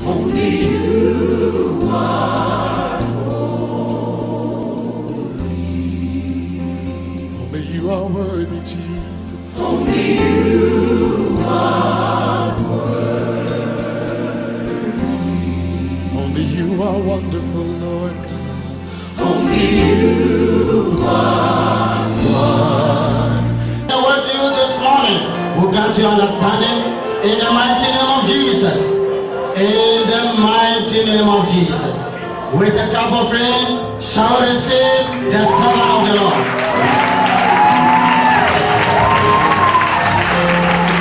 Only you are holy. Only you are worthy, Jesus. Only you are worthy. Only you are wonderful, Lord God. Only you are one. The word to you this morning will grant you understanding in the mighty name of Jesus. In the mighty name of Jesus. With a cup of rain shall receive the servant of the Lord.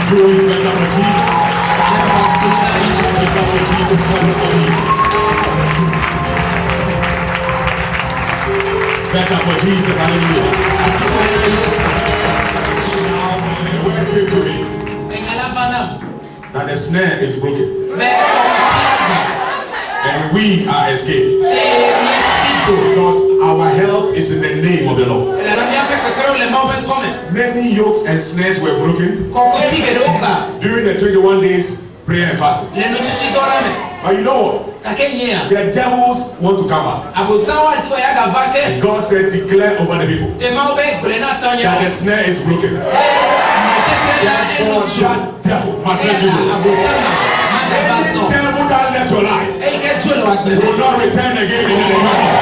Do it better for Jesus. Better for Jesus, better for me. Better for Jesus, hallelujah. Shout, the word came to me that the snare is broken and we are escaped because our help is in the name of the Lord. Many yokes and snares were broken during the 21 days prayer and fasting. But you know what? The devils want to come back. And God said, declare over the people that the snare is broken. Therefore, that devil must let you go. Any devil that left your life will not return again in the name of Jesus.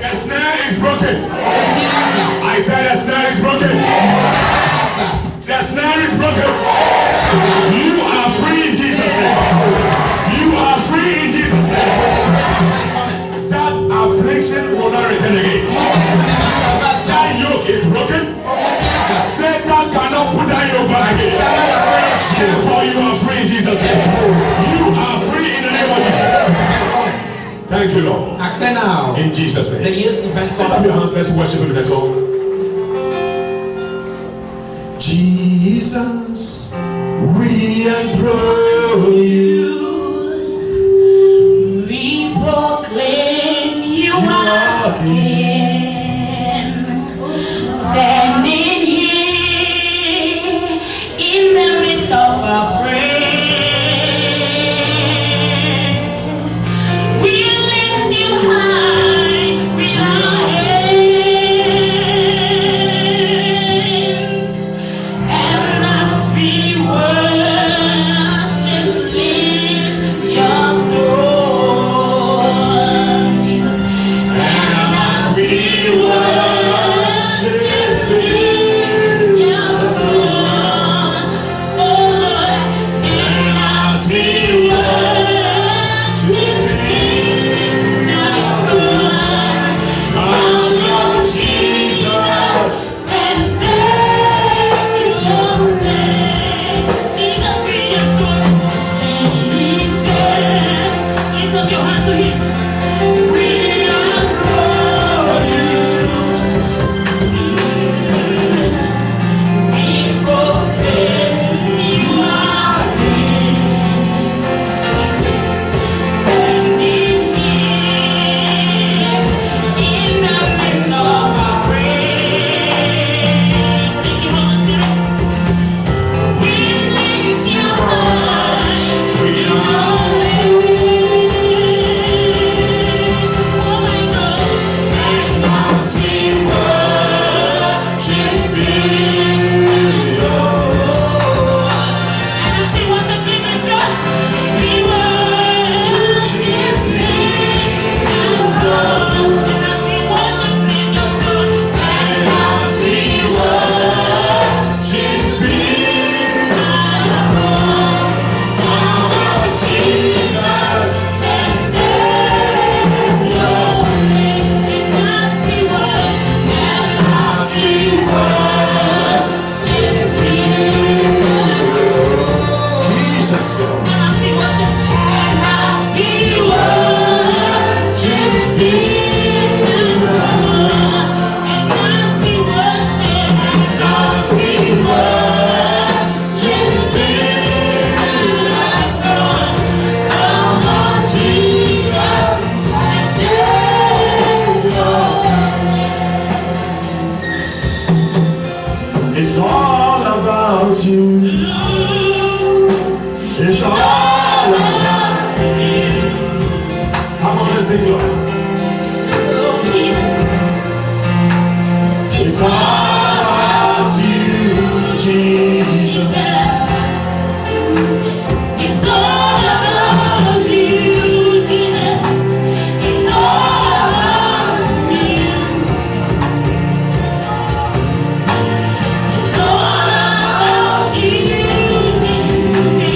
The snare is broken. I said the snare is broken. The snare is broken. You are free in Jesus' name. You are free in Jesus' name. That affliction will not return again. That yoke is broken. Satan cannot put that yoke back again. Therefore, you are free in Jesus' name. You are free in the name of Jesus. Thank you, Lord. In Jesus' name. Lift up your hands. Let's worship Him in the song. Jesus, we enthrone you. We proclaim you are King, standing here in the midst of our praise. We lift you high with our hands, and as we worship your throne, Jesus. And as we worship your throne, oh Lord. And as we worship your throne, oh Lord Jesus, and take your name. Jesus, we adore Jesus. Lift up your hands to Him. We adore you. We proclaim you are King, standing here in the midst of our praise. Thank you, Holy Spirit. We lift you high. We are oh my God. And as we worship you, and as we worship you, my God, we worship you, and as we worship you, and as we worship you, Jesus, and take your name. And as we worship you, Jesus, Lord. and as we worship, and as we worship you, and as we worship, and as we worship you, oh Lord Jesus, and take your It's all about you. It's all sing for him. Oh, Jesus. It's all about you, Jesus. It's all about you, Jesus. It's all about you. It's all about you, Jesus.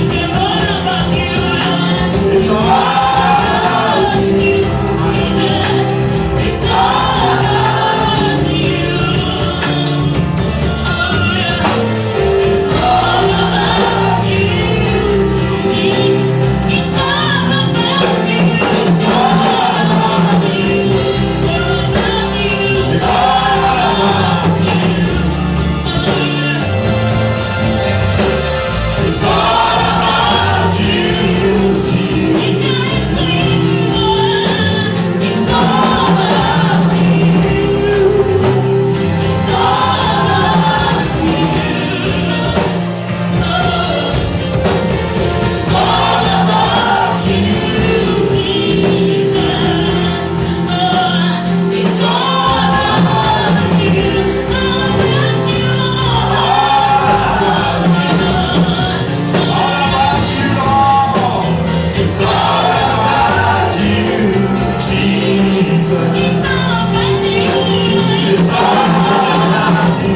It's all about you, Lord. It's all about you. It's all about you. It's all about you, Jesus. It's all about you. It's all about you. It's all about you. It's all about you, Jesus. It's all about you. It's all about It's all about you, Jesus. It's all about you. It's all about you, Jesus. It's all about you.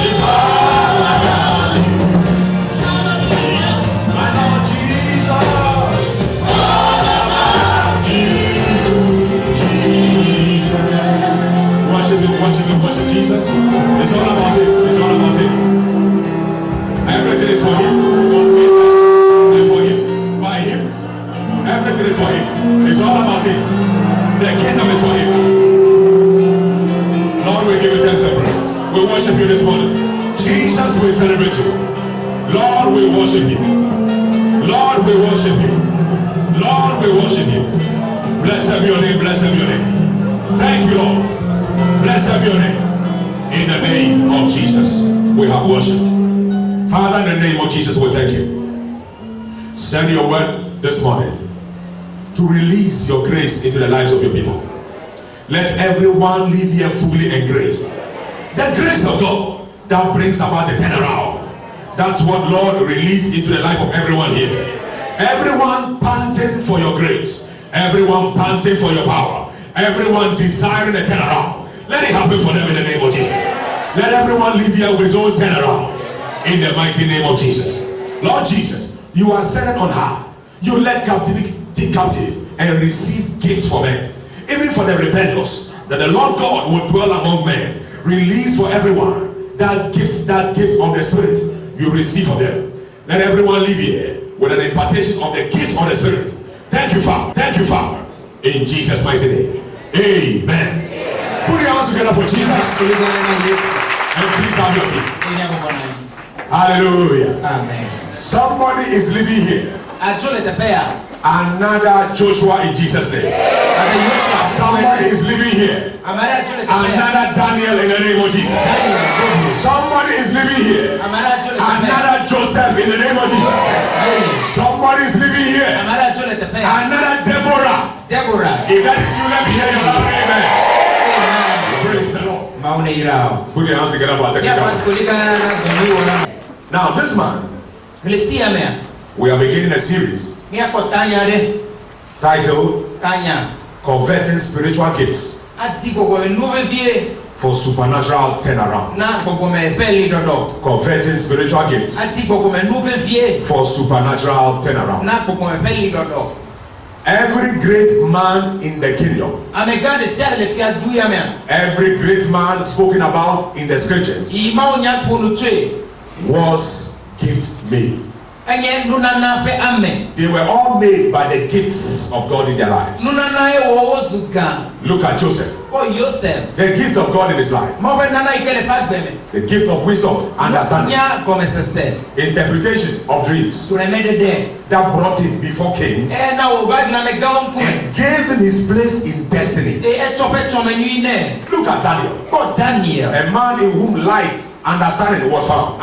It's all about you. My Lord Jesus. All about you, Jesus. Worship him, worship him, worship Jesus. It's all about him. It's all about him. Everything is for him. It was made and for him, by him. Everything is for him. It's all about him. The kingdom is for him. Lord, we give you thanks and praise. We worship you this morning. Jesus, we celebrate you. Lord, we worship you. Lord, we worship you. Lord, we worship you. Blessed be your name, blessed be your name. Thank you, Lord. Blessed be your name. In the name of Jesus, we have worshipped. Father, in the name of Jesus, we thank you. Send your word this morning to release your grace into the lives of your people. Let everyone live here fully engraced. The grace of God that brings about the turnaround. That's what Lord released into the life of everyone here. Everyone panting for your grace. Everyone panting for your power. Everyone desiring a turnaround. Let it happen for them in the name of Jesus. Let everyone live here with his own turnaround. In the mighty name of Jesus. Lord Jesus, you are seated on high. You led captivity captive and receive gifts for men. Even for the rebellious, that the Lord God will dwell among men. Release for everyone that gift of the Spirit you receive for them. Let everyone live here with an impartation of the gift of the Spirit. Thank you, Father. Thank you, Father. In Jesus' mighty name. Amen. Put your hands together for Jesus. And please have your seat. Hallelujah. Amen. Somebody is living here. Another Joshua in Jesus' name. Somebody is living here. Another Daniel in the name of Jesus. Somebody is living here. Another Joseph in the name of Jesus. Somebody is living here. Another Deborah. If that is you, let me hear your loud amen. Praise the Lord. Put your hands together for a Now this month, we are beginning a series titled Converting Spiritual Gifts for Supernatural Turnaround. Converting spiritual gifts for supernatural turnaround. Every great man in the kingdom, every great man spoken about in the scriptures was gift made. They were all made by the gifts of God in their lives. Look at Joseph. The gift of God in his life. The gift of wisdom, understanding, interpretation of dreams that brought him before kings and gave him his place in destiny. Look at Daniel, a man in whom light understanding was found.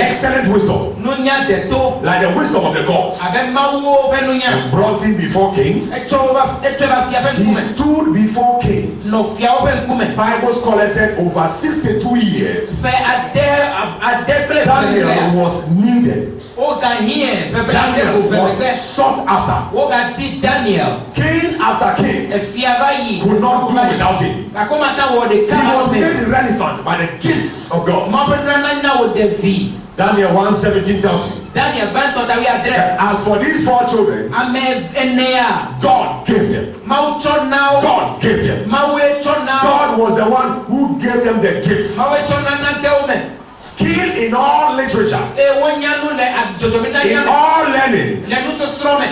Excellent wisdom. nunya de to. like the wisdom of the gods, Abe mawo be nunya. and brought him before kings. Echo ba fia be He nkume. stood before kings. No fia wo be nkume. Bible scholars said over 62 years, Fe ade ble. Daniel was needed. O ga hie be Daniel was be. sought after. O ga ti Daniel. King after king E fia ba yi. could not do without him. Akomata wo de He was made relevant by the gifts of God. Mo be na wo de vi. Daniel 1:17 tells you Daniel banto da wi adre. that as for these 4 children, Ame enea. God gave them. Mau cho now. God gave them. Mau e cho now. God was the one who gave them the gifts. Mau e cho na de o me. Skill in all literature, E wonya nu le ajojo mi na in ya. all learning. Le nu so sro me.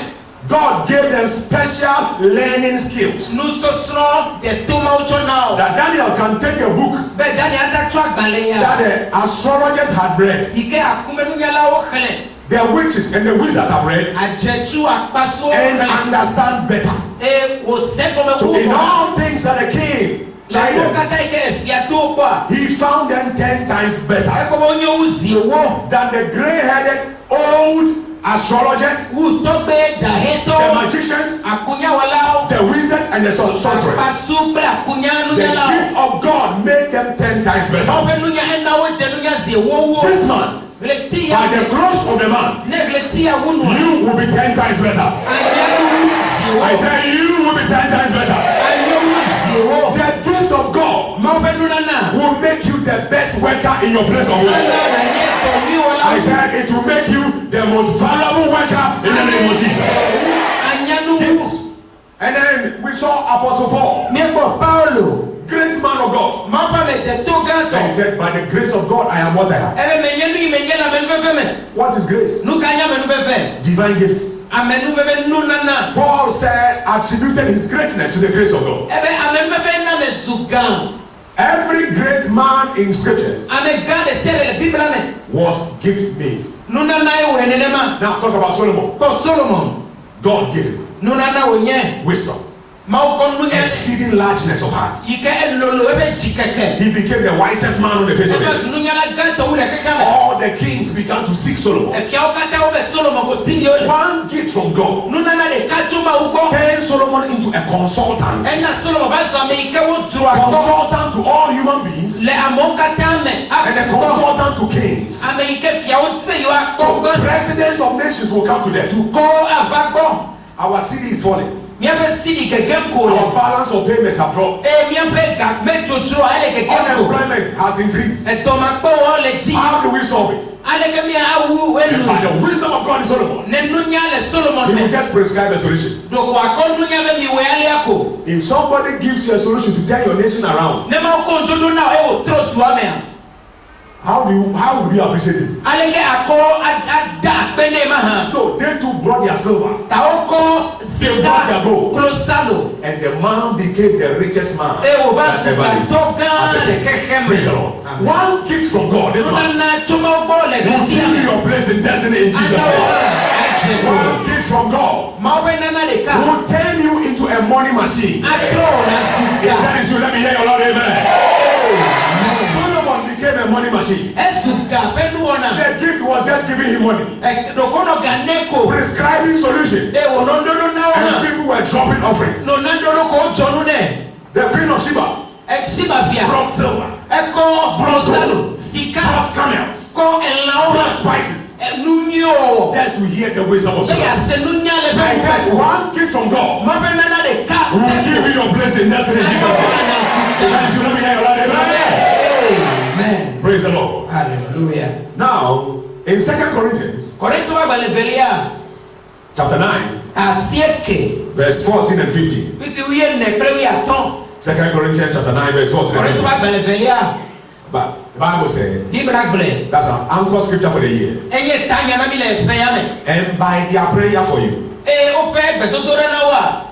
God gave them special learning skills. Nu so sro de to mau cho now. That Daniel can take a book Be Daniel da cho agbale ya. that the astrologers had read, Ike akume nu ya la o khle. the witches and the wizards have read, Ajetu akpaso and khle. understand better. E wo se ko me So wo. in all things that the king tried Chayo them, kata ike fia do kwa. he found them 10 times better E ko bo nyo uzi wo. than the gray-headed old astrologers, Wu to gbe da heto. the magicians, Akunya wala o. the wizards, and the sorcerers. Akpaso ble akunya nu The ya la o. gift of God made them 10 times better. Mau be nunya ena wo je nunya zi wo wo. This month, Gleti by ya. the close of the month, Ne gleti ya wunu. you will be 10 times better. Anya nu zi wo. I said you will be 10 times better. Anya zi wo. The gift of God Mau be nuna. will make you the best worker in your place of work. I said it will make you the most valuable worker in the name of Jesus. Yes. And then we saw Apostle Paul, great man of God. And he said, by the grace of God, I am what I am. What is grace? Divine gift. Paul said, attributed his greatness to the grace of God. Every great man in scriptures was gift made. Now talk about Solomon. God gave him wisdom, exceeding largeness of heart. He became the wisest man on the face of the earth. All the kings began to seek Solomon. One gift from God turned Solomon into a consultant. Consultant to all human beings and a consultant to kings. So presidents of nations will come to them. Our city is falling. Our balance of payments have dropped. Unemployment has increased. How do we solve it? And by the wisdom of God in Solomon, he will just prescribe a solution. If somebody gives you a solution to turn your nation around, how do you appreciate him? So they too brought their silver, they brought their gold, and the man became the richest man that ever lived. Praise the Lord. One gift from God this man will give you your place in destiny in Jesus' name. One gift from God will turn you into a money machine. If that is you, let me hear your loud amen. Solomon became a money machine. The gift was just giving him money, prescribing solutions, and people were dropping offerings. The Queen of Sheba brought silver, brought camels, brought spices, just to hear the wisdom of Solomon. I said one gift from God will give you your place in destiny in Jesus' name. Let me hear your loud amen. Praise the Lord. Hallelujah. Now, in 2 Corinthians chapter 9, verse 14 and 15. 2 Corinthians chapter 9, verse 14 and 15. But the Bible says that's our anchor scripture for the year. And by their prayer for you,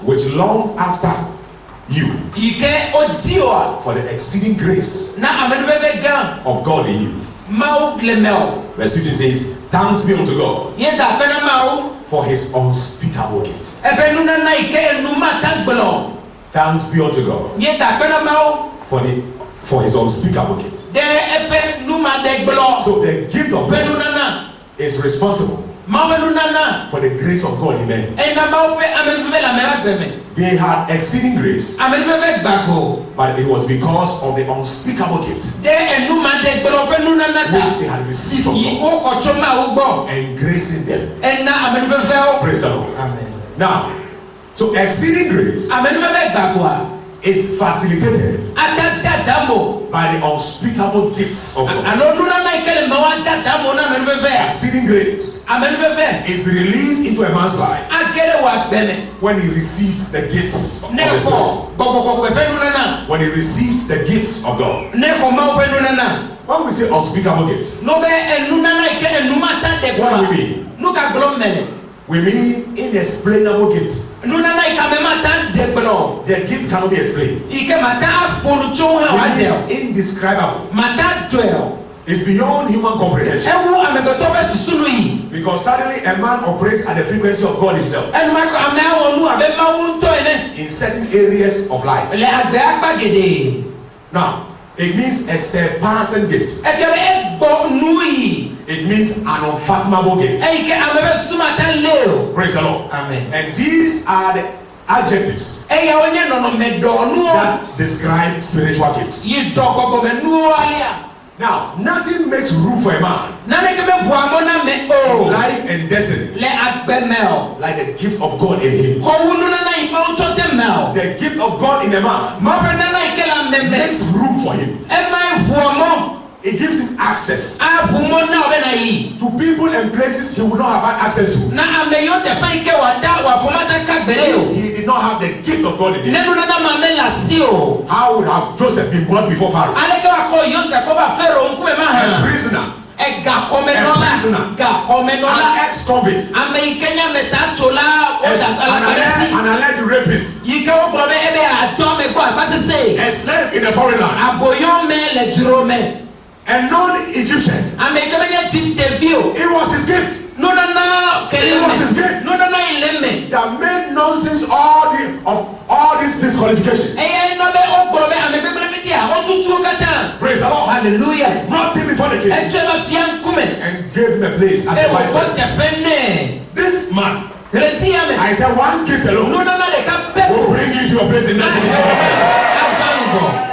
which long after you, for the exceeding grace of God in you. Verse 15 says, thanks be unto God for his unspeakable gift. Thanks be unto God for his unspeakable gift. So the gift of God is responsible Mawenu nana. for the grace of God in men. Ena mawpe amenfeve la mera gbeme. They had exceeding grace, Amenfeve gbako. but it was because of the unspeakable gift De enuma de gbolope nu nana which ta. they had received from Yi God, o kochoma ugbo. and gracing them. Ena amenfeve o. Praise the Lord. Amen. Now, so exceeding grace Amenfeve gbako a. is facilitated Adada damo. by the unspeakable gifts of God. Ano nu nana ikele mawa adada mo na amenfeve. Exceeding grace Amenfeve. is released into a man's life Agere wa gbeme. when he receives the gifts of the Neko Spirit. gbogbo pepe nu nana. When he receives the gifts of God. Neko mawpe nu nana. When we say unspeakable gift, No be enu nana ike enuma ta de what do kwa. we mean? Nu ka gbolo mele. We mean inexplainable gift. Nu nana ika me mata de gbolo. The gift cannot be explained. Ike mata afonu tso ha wa We de. mean indescribable. Mata dwell. It's beyond human comprehension. Ewu amebeto be susunu yi. Because suddenly a man operates at the frequency of God himself Enu ma ko ame awonu abe mawu nto ene. in certain areas of life. Le agbe agba gede. Now, it means a surpassing gift. Eke be egbo nu yi. It means an unfathomable gift. Eke ame be sumata le o. Praise the Lord. Amen. And these are the adjectives Eya onye nono me do nu o. that describe spiritual gifts. Yi do gbogbo me nu o alia. Now, nothing makes room for a man Nane ke be bu amo na me o. life and destiny Le agbe me o. like the gift of God in him. Ko wunu nana ima o chote me o. The gift of God in a man Ma be nana ike la me me. makes room for him. E ma bu amo. It gives him access A bu mo na o be na yi. to people and places he would not have had access to Na ame yo te pa ike wa da wa fomata ka gbere o. if he did not have the gift of God in him. Nenu nana ma me la si o. How would have Joseph been brought before Pharaoh? Ale ke wa ko Yosef ko ba Pharaoh nkume ma A ha. prisoner, E ga kome A nola. prisoner. Ga kome an nola. ex-convict, Ame ikenya meta chola o an da ala alleged, si. an alleged rapist, Yike o gboro be ebe adon me gbo apase se. a slave in a foreign land, Aboyon me le duro me. a non-Egyptian. Ame ike menye chip devio. It was his gift No nana It was his gift. keleme. No nana ileme. that made nonsense of all this disqualification. Eye no be o gboro be ame be be dia. O tutu kata. Praise the Lord. Hallelujah. Brought him before the king Eche la fian kume. and gave him a place as E a wo vice ko president. te fenne. This man, Reti ame. I said, one gift No alone nana de ka pe. will bring you to your place in destiny. Avango.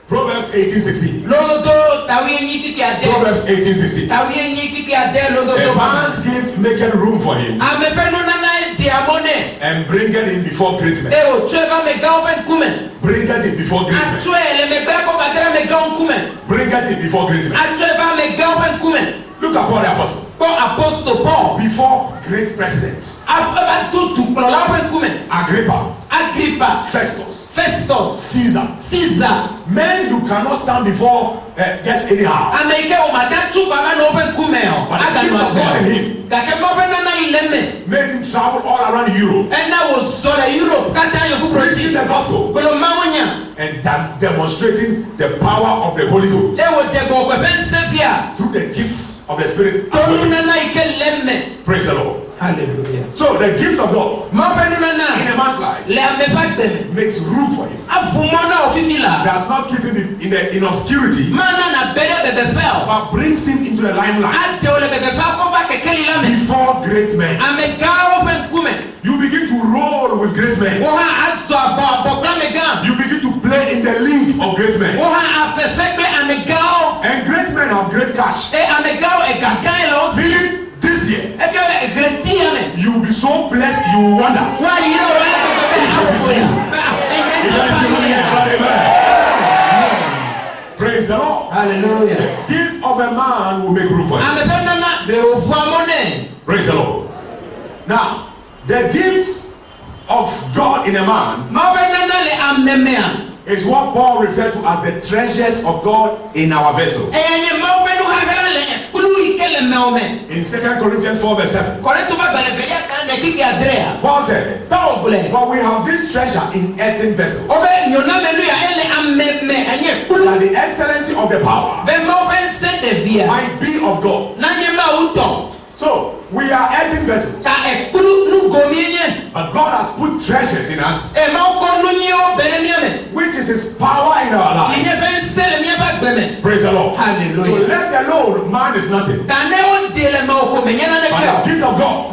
Proverbs 18:16. Lodo tawi enyi kiki ade. Proverbs 18:16. Tawi enyi kiki ade lodo A do. man's gift maketh room for him Ame pe no nana di amone. and bringeth him before great men. E o cheva me ga open kumen. Bringeth him before great men. Atwe ele me gba ko badra me ga on kumen. Bringeth him before great men. Atweva me ga open kumen. Look at Paul the apostle. Paul apostle Paul. Before great presidents, Aba tutu kpɔla open kumen. Agrippa, Agrippa. Festus, Festus. Caesar, Caesar. men you cannot stand before just anyhow. Ameke o mata tu baba na open kumen o. But the gift of God in him Gake mo open nana ileme. made him travel all around Europe, Ena wo sore Europe kata yo fu preaching prochi. the gospel Bolo mawonya. and demonstrating the power of the Holy Ghost E wo de go ko ben sefia. through the gifts of the Spirit. Tonu nana ike lemme. Praise the Lord. Hallelujah. So the gifts of God Mo open in nana. a man's life Le ame back them. makes room for him. Afumo na ofifila. Does not keep him in obscurity, Mana na bere bebe fell. but brings him into the limelight Ase ole bebe pa ko va kekeli lame. before great men. Ame ga open kumen. You begin to roll with great men. Wo ha aso abo gra me ga. You begin to play in the league of great men. Wo ha afefe gbe ame ga o. And great men have great cash. E ame ga o e ga ga lo si. Meaning this year, E ke e greti ame. you will be so blessed you will wonder. Wa yiro wala bebe be ha If o. you don't see me yet, but amen. Praise the Lord. Hallelujah. The gift of a man will make room for him. Ame be nana be o fu amone. Praise the Lord. Now, the gifts of God in a man Ma be nana le amemea. is what Paul referred to as the treasures of God in our vessel. E enye ma be no ha gala le. Bulu ike le me o me. In 2 Corinthians 4 verse 7, Kore tu ba bele veria kan de kiki adrea. Paul said, Paul bule. for we have this treasure in earthen vessels, Obe nyona menu ya ele ameme enye bulu. that the excellency of the power Be ma open se de via. might be of God. Na nye ma uto. So, we are earthen vessels, Ta e bulu nu gomi enye. but God has put treasures in us, E ma ko nu nyi o bele mi ame. which is His power in our Yenye lives. ben se le mi ba gbeme. Praise the Lord. Hallelujah. So, left alone, man is nothing. Ta ne o de le ma o ko me nye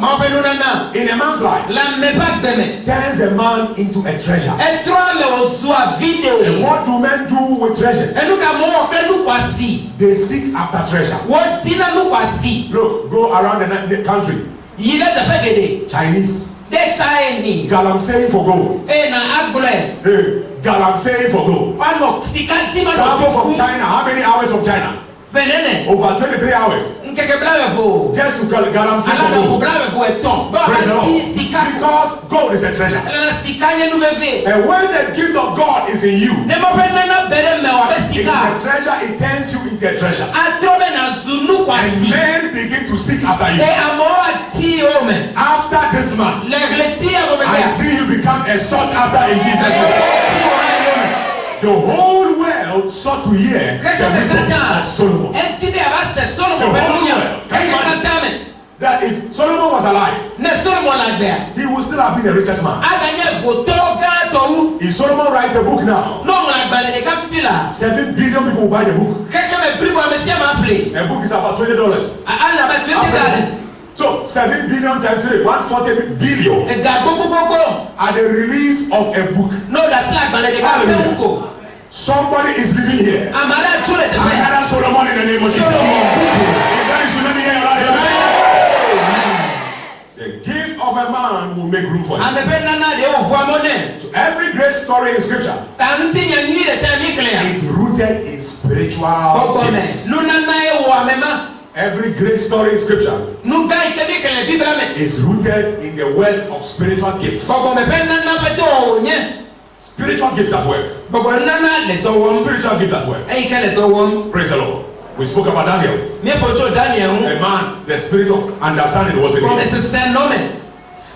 Mauvais nous nana. in a man's life La me pas gbeme. turns the man into a treasure. Et trois me ozua And vide. what do men do with treasures? Et nous ka mo ke nous kwasi. They seek after treasure. Wo tina nous kwasi. Look, go around the country. Yile te pegede. Chinese, De Chinese. galamsey for gold. E na agble. Hey, galamsey for gold. Ano sikati ma Travel from China. How many hours from China? Venene. Over 23 hours. Nkeke blave vo. Just to galamsey Ala for na gold. blave vo eton. Ba Praise the ba ti Lord. sika. Because gold is a treasure. Ala na sika nye nou veve. And when the gift of God is in you, Ne mo pe nana bere me wa be it is sika. a treasure. It turns you into a treasure. Atrobe na zunu And kwasi. men begin to seek after you. E amo ati o me. After this man, Le gleti a go be I ya. see you become a sought after in Jesus' name. The whole world sought to hear the wisdom of Solomon. Enti bi aba se The Solomon be whole dunya. world. Can you Eke imagine? kata me. That if Solomon was alive, Ne Solomon la gbe. he would still have been the richest man. Aga nye goto ga to wu. If Solomon writes a book now, No mo la gbe le ka fila. 7 billion people will buy the book. Keke me bribo me si ma play. A book is about $20. Ana ba 20 So 7 billion times 3, 140 billion E ga gogo. at the release of a book. No da sla gbe le ka pe ko. Somebody is living here. Amala chule te pe. Another Solomon in the name of Jesus. If that is you, let me hear you loud. Amen. The gift of a man will make room for you. Ame pe nana de o vo amone. So every great story in scripture Tanti nya nyi de se mi clear. is rooted in spiritual Gogo me. gifts. Nu nana e wo amema. Every great story in scripture Nu ga ike bi clear Biblia me. is rooted in the wealth of spiritual gifts. Gogo me pe nana pe to o nye. Spiritual gift at work. Gogo nana le to wo. Spiritual gift at work. E ke le to wo. Praise the Lord. We spoke about Daniel. Mi po cho Daniel. A man, the spirit of understanding was in From the him. sen no me.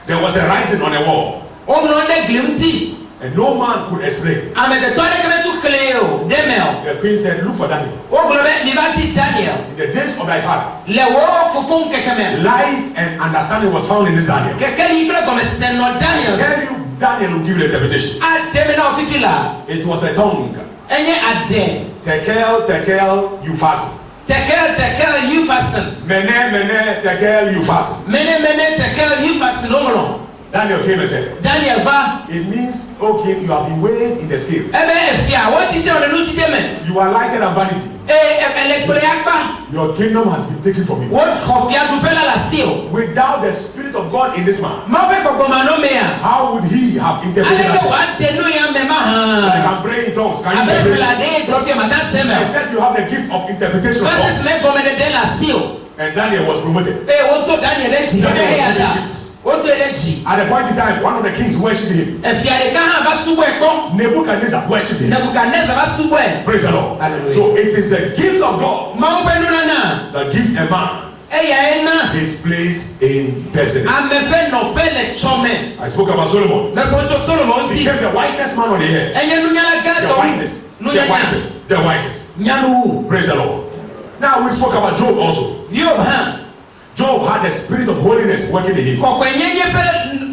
There was a writing on a wall, O no ne glimti. and no man could explain. Ame de to de ke tu clear o. Demel. The queen said, look for Daniel. O globe mi ba ti Daniel. In the days of thy father, Le wo fofon keke me. light and understanding was found in this Daniel. Keke livre comme sen no I Daniel. tell you, Daniel will give you the interpretation. A teme na ofifila. It was a tongue. Enye ade. Tekel, you fast. Tekel you fasten. Mene, tekel, you fast. Mene tekel you fasten omolo. Daniel came and said, Daniel va. it means, okay, you have been weighed in the scale. Ebe efia. Wo chiche o nu chiche me. You are lighter than vanity. Elekule akpa. Your kingdom has been taken from you. Wo kofia dupela la sio. Without the spirit of God in this man, Ma be gogo mano me ya. how would he have interpreted Aleke that? wa tenu ya me ma I ha. can pray in tongues. Can you Abe interpret? pela de profia mata seme. I said you have the gift of interpretation of Moses tongues. me gomene de la sio. And Daniel was promoted. Wo to Daniel echi. Daniel was given Ede gifts. ya. Wo to echi. At a point in time, one of the kings worshipped him. Efia de ka ha ba subo ekon. Nebuchadnezzar worshipped him. Nebukadnezar ba subo e. Praise the Lord. Hallelujah. So it is the gift of God Ma wo pe nu nana. that gives a man Eya ena. his place in destiny. Amefe no pele chome. I spoke about Solomon. Me poncho Solomon He ti. became the wisest man on the earth. Enye nu nyala The gato. wisest. Nu The nyala. wisest. The wisest. Nyanu. Praise the Lord. Now we spoke about Job also. Yob ha. Job had the spirit of holiness working in him. Kokwe nyenye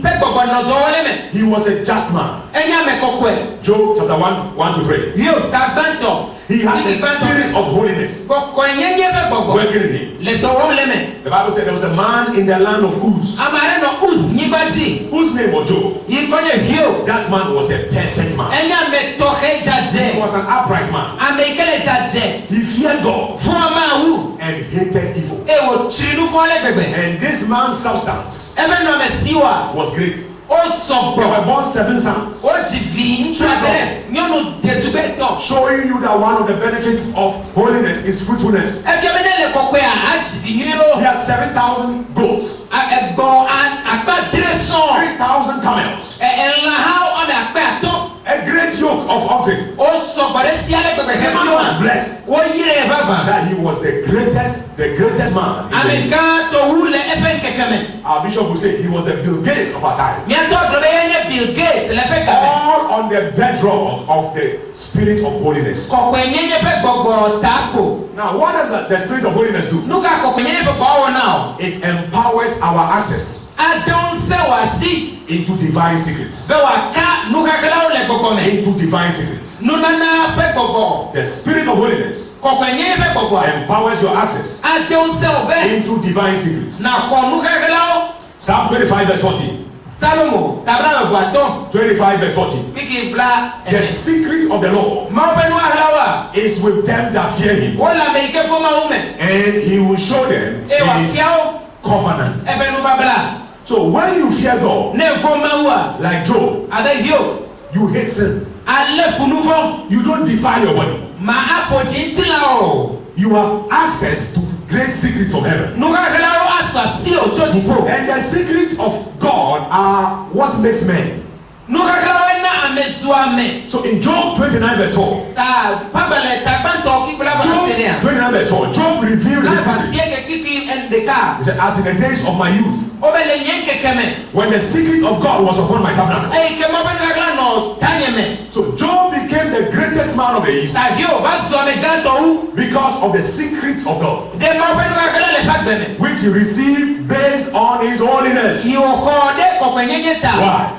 pe gogo no dole me. He was a just man. Enya me kokwe. Job chapter 1 to 3. Yob ta banto. He had the spirit of holiness Kokwe nyenye pe gogo. working in him. Le dole le me. The Bible said there was a man in the land of Uz Amare no uz nyibaji. whose name was Job. Yikonye Yob. That man was a perfect man. Enya me tohe He jaje. was an upright man. Amekele jaje. He feared God Fún ọmọ awu. and hated evil. Ewo chirinu fún ọlẹ́gbẹ̀gbẹ̀. And this man's substance Ebe nọ me siwa. was great. Ó There sọ̀gbọ̀. were born 7 sons, Ó jì fi ntú adẹ́rẹ́. Nyɔnu detugbe tọ̀. showing you that one of the benefits of holiness is fruitfulness. Efiame ne le kɔkɔe a jì fi nyuie lo. He had 7,000 goats, Ẹgbọ akpa dire sɔn. 3,000 camels, Ẹ̀la ha ɔmɛ akpɛ atɔ. a great yoke of oxen. Ó sọ̀gbọ̀ de si alẹ́gbẹ̀gbẹ̀ The man hẹ́bi was wa. blessed Ó yire vava. that he was the greatest man. In the Ame East. gã tɔwu le eƒe nkeke me. Our bishop would say he was the Bill Gates of our time. Miatɔ dɔ bɛ yɛ nye Bill Gates le eƒe game. All on the bedrock of the spirit of holiness. Kɔkɔe nyenye ƒe gbɔgbɔ ta ko. Now, what does the spirit of holiness do? Nu ka kɔkɔe nyenye ƒe gbɔ wɔ na o. It empowers our access Adenw se wɔ asi. into divine secrets. Be wɔ ka nukakalawo le gbɔgbɔ me. Into divine secrets. Nunana ƒe gbɔgbɔ. The spirit of holiness Kɔkɔe nyenye ƒe gbɔgbɔ. empowers your access Adenw se wɔ be into divine secrets. na xɔ nukakalawo. Psalm 25 verse 40. Salomo tabla voaton 25 verse 40. kiki bla The secret of the Lord ma benu ahlawa is with them that fear him, wala me ke fo ma ume and he will show them e wa his fiao covenant. e benu babla So when you fear God, ne fo ma wa like Job, abe hio you hate sin. ale funufo You don't defile your body. ma apodi ntila o You have access to great secrets of heaven. nuka helaro asasi o chojipo And the secrets of God are what makes men. nuka helaro na amezuame So in Job 29 verse 4, ta pabele ta banto ki bla Job ba senia 29 verse 4, Job revealed na his secret. fasie ke kiki ndeka He said, as in the days of my youth, obele nyenke keme when the secret of God was upon my tabernacle. e ke mo benu agla no tanyeme So Job became the greatest man of the East ta hio ba zuame ganto because of the secrets of God, de mo benu agla le pagbeme which he received based on his holiness. si o ko de ko penyenye ta Why?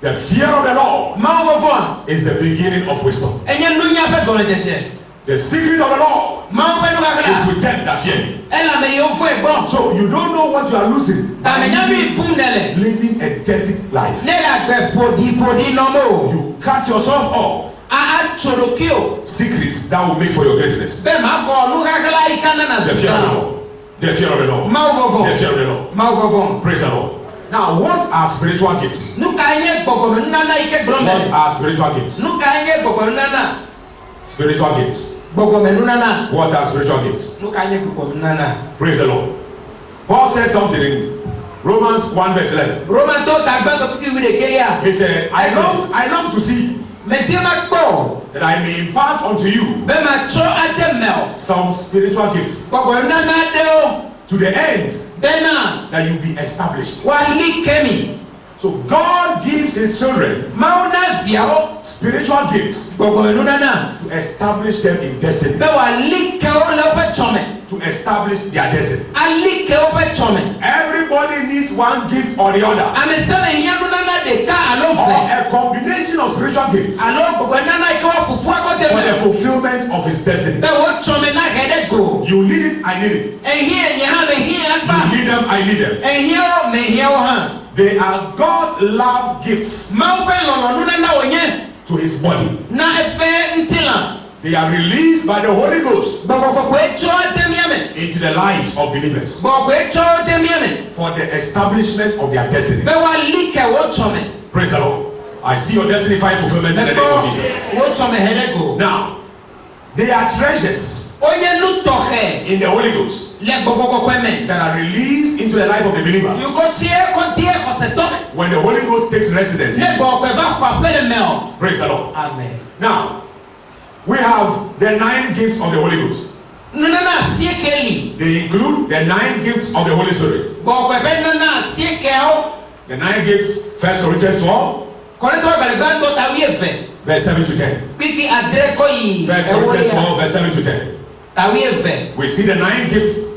The fear of the Lord ma wo von is the beginning of wisdom. enye nunya pe golo jeje The secret of the Lord ma wo benu is agla with them that fear him. ela me yo fo egbon So you don't know what you are losing ta me by nya bi bundele living a dirty life. ne la gbe podi no mo You cut yourself off a chorokio secrets that will make for your greatness. be ma ko nu agla ikana na The fear of the zuka Lord. The fear of the Lord. ma wo von The fear of the Lord. ma wo von Praise the Lord. Now, what are spiritual gifts? nu ka nye gbogbo nana ike What glome are spiritual gifts? nu ka nye gbogbo nana Spiritual gifts. gbogbo menu nana What are spiritual gifts? nu ka nye gbogbo nana Praise the Lord. Paul said something in Romans 1 verse 11. Roman to tagba to kiki wide kelia He said, I long to see meti ma gbo that I may impart unto you be ma cho ademel some spiritual gifts gbogbo nana de o to the end bena that you be established. wa li kemi So God gives his children mauna viao spiritual gifts gbogbo menu nana to establish them in destiny, be wa li ke o le pe chome to establish their destiny. ali ke o pe chome Everybody needs one gift or the other, ame sele yanu nana de ka alo or fe a combination of spiritual gifts alo gbogbo nana ke wa fufu akote for the me fulfillment of his destiny. be wo chome na hede go You need it, I need it. ehie nye ha me hie You apa need them, I need them. ehie o me hie o ha They are God's love gifts ma pe lolo nu nana onye to his body. na epe ntila They are released by the Holy Ghost gbogbo ko echo demiame into the lives of believers gbogbo echo demiame for the establishment of their destiny. be wa li ke wo chome Praise the Lord. I see your destiny find fulfillment in the name of Jesus. wo chome hede go Now, they are treasures onye nu tohe in the Holy Ghost le gbogbo ko kweme that are released into the life of the believer you go tie ko die ko se tome when the Holy Ghost takes residence in le you. gbogbo e ba kwa pele me o Praise the Lord. amen Now, we have the 9 gifts of the Holy Ghost. nu nana sie keli They include the 9 gifts of the Holy Spirit. gbogbo e be nana sie ke o The 9 gifts, 1 Corinthians 12, kore to bele gba to ta wi efe verse 7 to 10. piki adre ko yi 1 Corinthians 12, verse 7 to 10. ta wi efe We see the 9 gifts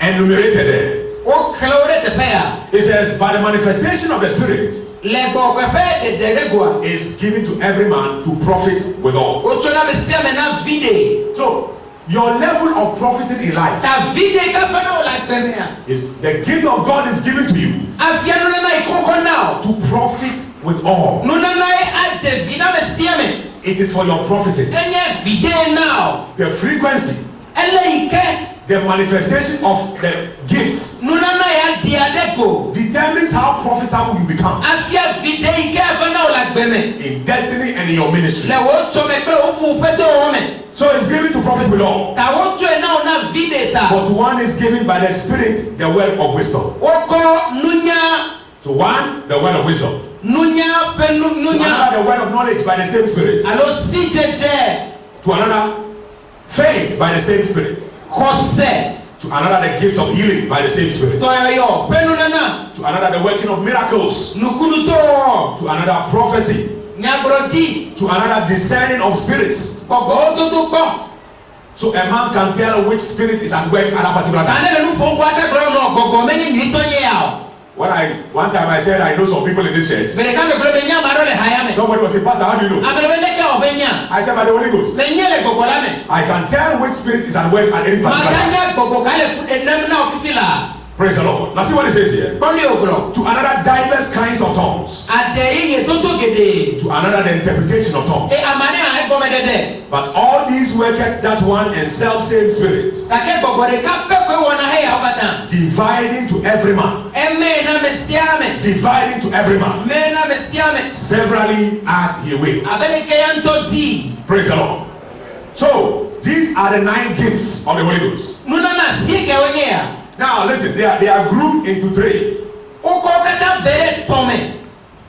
enumerated there. o kele de te pe ya It says, by the manifestation of the Spirit le gbogbo e be de de go is given to every man to profit withal. o cho na be se me na vide So, your level of profiting in life ta vide ka fa na o la gbe me ya is the gift of God is given to you afia nu nana ikoko now to profit with all. nu nana ade vida be se me It is for your profiting. enye vide now The frequency, ele ike the manifestation of the gifts nu nana ya dia de go determines how profitable you become afia vide ike fa na o la gbe me in destiny and in your ministry. le wo cho me pe o fu pe do o me So it's given to profit with all. ta wo cho na o na vide ta But to one is given by the Spirit the word of wisdom. o ko nunya To one, the word of wisdom. nunya pe To nunya another, the word of knowledge by the same Spirit. alo si jeje To another, faith by the same Spirit. kose To another, the gift of healing by the same Spirit. toyoyo pe nu nana To another, the working of miracles. nukunu to To another, prophecy. nyagrodi To another, discerning of spirits. gbogbo o to gbo So a man can tell which spirit is at work at that particular time. tane le nu fo ko ategro no gbogbo me ni to ye ya One time I said I know some people in this church. bere ka me gro be nya maro le haya me Somebody was saying, Pastor, how do you know? abere be le ke o be nya I said, by the Holy Ghost. me nye le gbogbo la me I can tell which spirit is at work at any particular time. makanya gbogbo ka le fu enam na ofifila Praise the Lord. Now see what it says here. Bọ́lí ògùrọ̀. To another diverse kinds of tongues. Àdẹ̀yẹ tótó gèdè. To another the interpretation of tongues. Àmàlẹ́ àìgbọ́mẹdẹ́dẹ́. But all these worketh that one and self-same spirit, Kàkẹ́ gbọ̀gbọ̀dẹ̀ ká pẹ́ pé wọn náà yà ọ̀kàtà. dividing to every man. Ẹ̀mẹ́ iná mi sí àmì. Dividing to every man. Mẹ́ iná mi sí àmì. Severally as he will. Abẹ́lẹ́kẹ́ yẹn tó dì. Praise the Lord. So these are the 9 gifts of the Holy Ghost. Nuna na sí kẹwé yẹ ya. Now listen, they are grouped into 3. Ó kọ́ kẹ́tà bẹ̀rẹ̀ tọ́mẹ̀.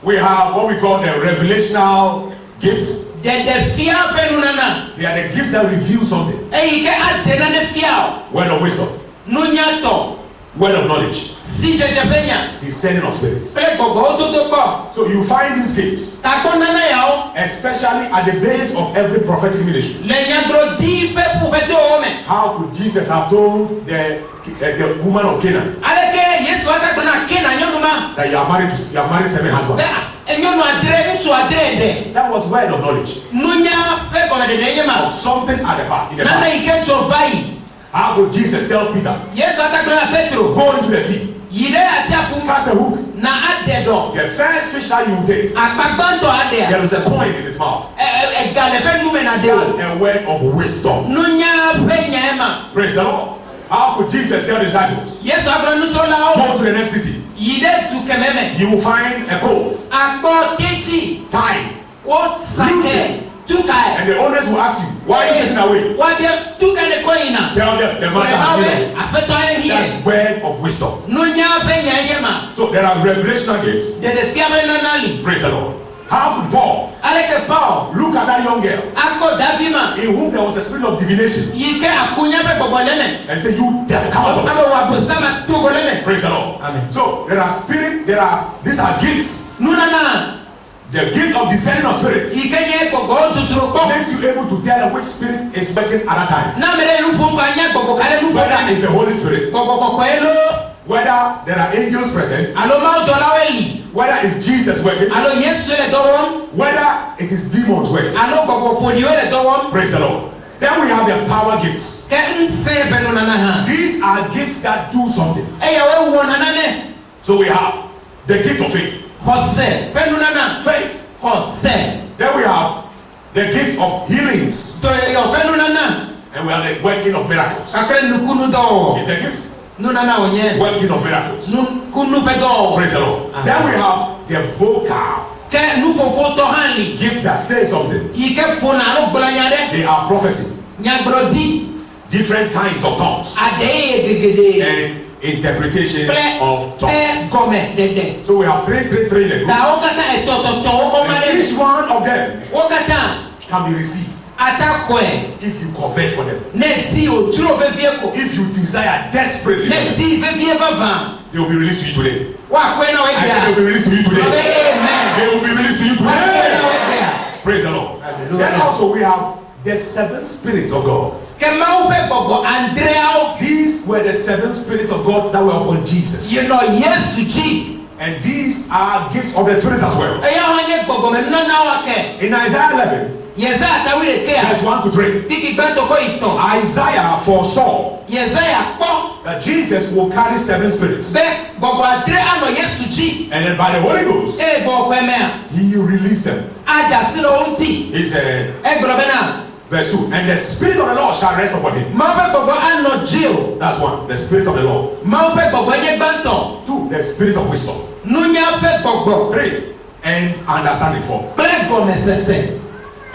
We have what we call the revelational gifts. Dẹ̀dẹ̀ fíà bẹ́ẹ̀ nuna na. They are the gifts that reveal something. Èyí kẹ́ àdènà ní fíà o. Word of wisdom, Nunya tọ̀. word of knowledge, Sí jẹjẹ bẹ́ẹ̀ yà. discerning of spirits. Pẹ̀lẹ́ gbọ̀gbọ̀ ó tó tó pọ̀. So you find these gifts, Takọ́ nana yà ó. especially at the base of every prophetic ministry. Lẹ́yìn agbọ̀rọ̀ dí fẹ́ fún fẹ́ tó o mẹ́. How could Jesus have told the woman of Canaan Aleke Yesu atagbɔ na ke na nyɔnu ma. that you are married 7 husbands? Bɛ nyɔnu adre ŋutsu adre dɛ. That was word of knowledge Nunya fɛ gɔmɛdede nye ma. of something at the back. In the Nana past. yi ke dzɔ va yi. How could Jesus tell Peter, Yesu atagbɔ na Petro. go into the sea, Yi ɖe atiaƒu mu. cast a hook, Na ade dɔ. the first fish that you take, Akpagbãtɔ adea. there is a coin in his mouth. Ega le ƒe nume na de That's o. a word of wisdom. Nunya ƒe nya ma. Praise the Lord. How could Jesus tell the disciples, Yesu agblɔ nusrɔ̃lawo. go to the next city, Yi ɖe du kɛmɛ me. you will find a colt, Akpɔ tetsi. tied, Wo sakɛ. Tuka and the owners will ask you, why are you taking away? Wa bia tuka ne kɔ yina. Tell them the master has given it. Aƒetɔ ye hi That's ye. word of wisdom. Nunya ƒe nya ye ma. So there are revelational gifts. Dede fia be nana li. Praise the Lord. How could Paul Aleke Paul. look at that young girl Akpɔ Davi ma. in whom there was a spirit of divination Yi ke akunya ƒe gbɔgbɔ le me. and say, you devil, come out of Abe wɔ abosama togo le me. Praise the Lord. Amen. So these are gifts. Nunana. The gift of discerning of spirits Yi ke nye gbɔgbɔ tuturo kpɔ. makes you able to tell which spirit is working at that time. Na me ɖe nu ƒom ka nya gbɔgbɔ ka ɖe nu ƒom Whether ka it's the Holy Spirit, gbɔgbɔ kɔkɔe lo. whether there are angels present, Alo mawu dɔlawoe li. whether it's Jesus working, Alo Yesu le dɔ wɔm. whether it is demons working. Alo gbɔgbɔ ƒoniwo le dɔ wɔm. Praise the Lord. Then we have the power gifts. Ke ŋusẽ be nunana hã. These are gifts that do something. Eya wo wɔ nana ne. So we have the gift of faith. Xɔse ƒe nunana. Faith. Xɔse. Then we have the gift of healings. Dɔyɔ ƒe nunana. And we have the working of miracles. Kakle nukunu dɔwɔwɔ. It's a gift. Nunana wònye. Working of miracles. Nukunu ƒe dɔwɔwɔ. Praise the Lord. Amen. Then we have the vocal Ke nufofotɔ hã li. gift that says something. Yi ke ƒona alo gblɔ nya ɖe. They are prophecy. Nyagblɔɖi. Different kinds of tongues. Aɖee ye gegede. And interpretation Kple of tongues. gɔmɛ ɖeɖe. So we have three in the group. Ta wo katã etɔtɔtɔwo kɔma And ɖe each me. one of them Wo katã can be received ata xɔe. if you convert for them. Ne di o tsro vevie ko. If you desire desperately, Ne di vevie vavã. they will be released to you today. Wa koe na wo I said they will dia. be released to you Abe today. amen. They will be released to you Wa koe na today. wo dia. Praise the Lord. Hallelujah. Then also we have the 7 spirits of God. Ke Mawu ƒe gbɔgbɔ adreawo. These were the 7 spirits of God that were upon Jesus. Yi nɔ Yesu dzi. And these are gifts of the Spirit as well. Eya hã nye gbɔgbɔme nunanawo ke. In Isaiah 11, Yesaya atawi ɖekea. verse 1 to 3, Digi gbãtɔ kɔ yi tɔn. Isaiah foresaw Yesaya kpɔ that Jesus will carry 7 spirits. be gbɔgbɔ adre anɔ Yesu dzi. And then by the Holy Ghost, Eye gbɔgbɔ mea. He released them. Ada si le wo ŋuti. He said, Egblɔ bena. verse 2, and the Spirit of the Lord shall rest upon him. Mawu ƒe gbɔgbɔ anɔ dzi o. That's one, the Spirit of the Lord. Mawu ƒe gbɔgbɔ nye gbãtɔ. 2, the Spirit of wisdom. Nunya ƒe gbɔgbɔ. 3, and understanding. 4, Kple gɔmesese.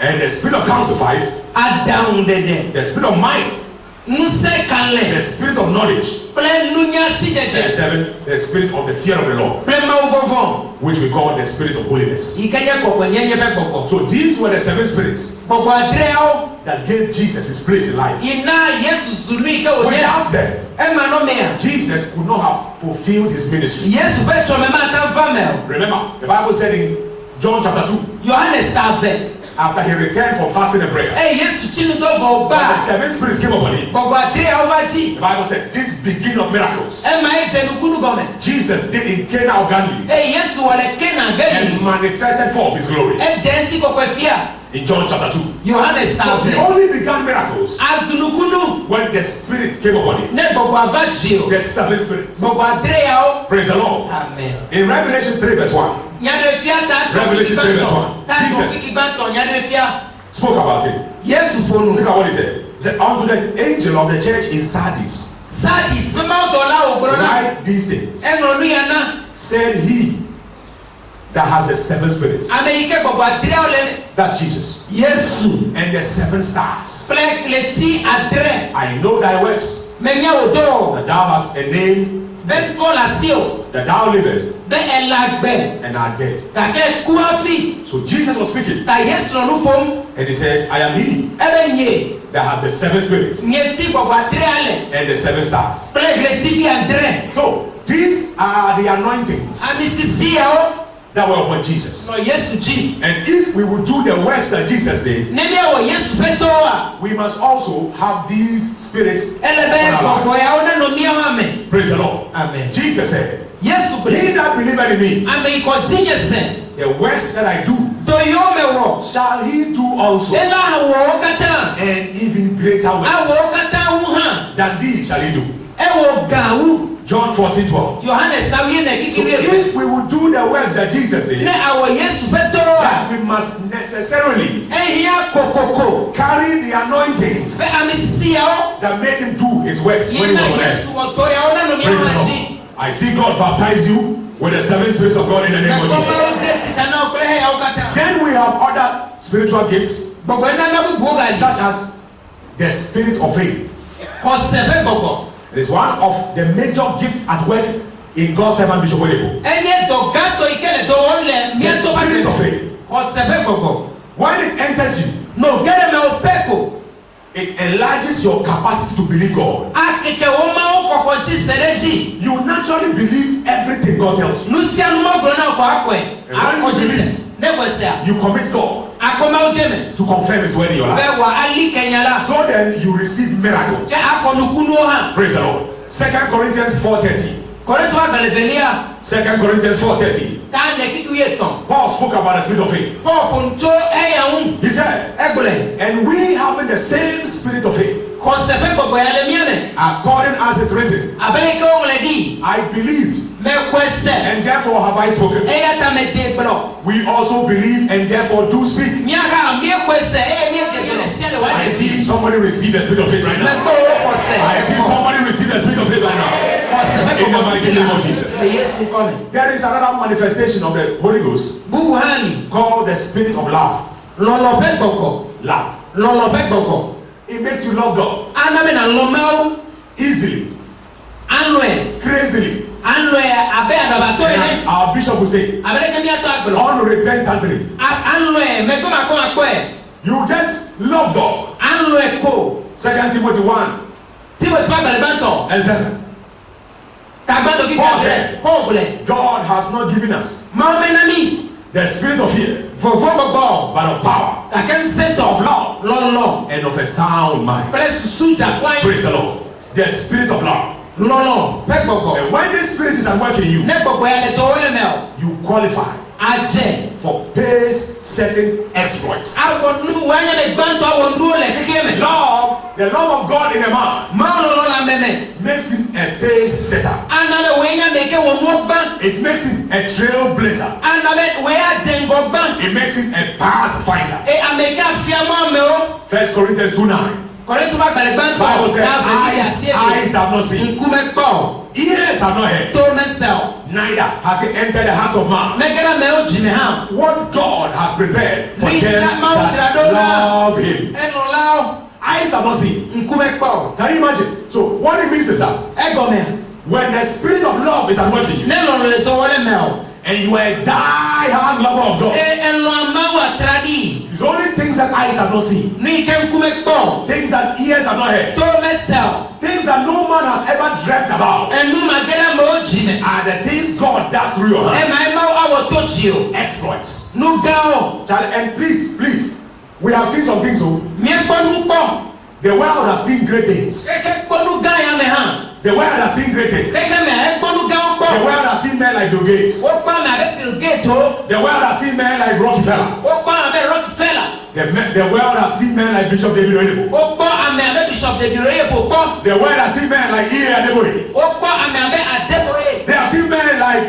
and the Spirit of counsel. 5, Aɖaŋu ɖeɖe. the Spirit of might. Ŋusẽ kalẽ. The Spirit of knowledge. Kple nunya si And dzedze. 7, the Spirit of the fear of the Lord, Kple Mawu vɔvɔ. which we call the Spirit of holiness. Yi ke nye gbɔgbɔnyenye ƒe gbɔgbɔ. So these were the 7 spirits Gbɔgbɔ adreawo. that gave Jesus his place in life. Yi na Yesu zulu yi ke wònye. Without them, Ema nɔ mea. Jesus could not have fulfilled his ministry. Yesu ƒe tsɔme mata va me o. Remember, the Bible said in John chapter 2, Yohanes ta ve. after he returned from fasting and prayer, Eye Yesu tsi nu dɔ gɔ when the ba. 7 spirits came upon him, Gbɔgbɔ adreawo va dzi. the Bible said, this beginning of miracles, Ema ye dze nukunu gɔme. Jesus did in Cana of Galilee Eye Yesu wɔ le Kena and Galili. manifested forth his glory. Eɖe ŋuti kɔkɔe fia. in John chapter 2. Yohanes So ta he fẹ́. only began miracles Azunukunu when the Spirit came upon him. ne gbogbo avadzio. The seven spirits. Gbogbo adre ya o. Praise the Lord. Amen. In Revelation 3 verse 1, Nyadefia ta Revelation 3 verse 1. Jesus. Jesus. Nyadefia. spoke about it. Yesu ponu. Look at what he said. He said, unto the angel of the church in Sardis, Sardis mema dola ogboro na. write these things. Enonu ya na. Said he that has the seven spirits. Ameyike gbogbo adre ole. That's Jesus. Yesu. And the seven stars. Plek leti adre. I know thy works, Menya odo. that thou hast a name, Vento la sio. that thou livest Be elagbe. and art dead. Kake kuafi. So Jesus was speaking, Ta Yesu no fom. and he says, I am he Ebe nye. that has the seven spirits Nyesi gbogbo adre ale. and the seven stars. Plek leti vi adre. So these are the anointings Ami sisi ya o. that were upon Jesus. No Yesu ji. And if we would do the works that Jesus did, Nebe wo Yesu peto a. we must also have these spirits. Elebe on our gbogbo life. ya o na no mi ame. Praise the Lord. Amen. Jesus said, Yesu he ble. that believeth in me, Ame iko jinye se. the works that I do, To yo me wo. shall he do also, Ela wo kata. and even greater works Awo kata wu ha. than these shall he do. Ewo gawu. John 14:12. Yohanes na wiye na So kikiri if we would do the works that Jesus did, ne awo Yesu peto that a. we must necessarily Ehia kokoko. carry the anointings Be ami sisi ya o. that made him do his works when he Yena was on earth. Yesu wo to ya o na no mi Praise the ama ji. Lord. I see God baptize you with the seven spirits of God in the name of Jesus. Then we have other spiritual gifts such as the spirit of faith. It is one of the major gifts at work in God's servant Bishop Oyedepo. The spirit of faith. When it enters you, it enlarges your capacity to believe God. You naturally believe everything God tells you. You commit God to confirm His word in your life. So then you receive miracles. Praise the Lord. 2 Corinthians 4:30. 2 Corinthians 4:30. Paul spoke about the spirit of faith. He said, and we having the same spirit of faith, according as it's written, I believed, and therefore have I spoken. We also believe and therefore do speak. I see somebody receive the spirit of faith right now. I see somebody receive the spirit of faith right now. In the mighty name of Jesus. There is another manifestation of the Holy Ghost called the spirit of love. Love. It makes you love God easily, crazily. And as our bishop will say, unrepentantly. You just love God. 2 Timothy 1 and 7. Paul said, God has not given us the spirit of fear, but of power, of love, and of a sound mind. Praise the Lord. The spirit of love. And when this spirit is at work in you, you qualify for base certain exploits. Love, the love of God in a man makes him a pace setter. It makes him a trailblazer. It makes him a pathfinder. 1 Corinthians 2:9. Bible says, eyes have not seen, ears have not heard, neither has it entered the heart of man what God has prepared for them that love Him. Eyes have not seen. Can you imagine? So what it means is that when the spirit of love is at work in you, and you are a die-hard lover of God, it's only things that eyes have not seen, things that ears have not heard, things that no man has ever dreamt about, are the things God does through your hand. Exploits. And please, we have seen some things. The world has seen great things. The world has seen great things. The world has seen men like Bill Gates. The world has seen men like Rockefeller. The world has seen men like Bishop David Oyedepo. ó gbọ́ àmì àbẹ́ bishop david oyedepo gbọ́. The world has seen men like E. Adeboye. ó gbọ́ àmì àbẹ́ adébóyè. They have seen men like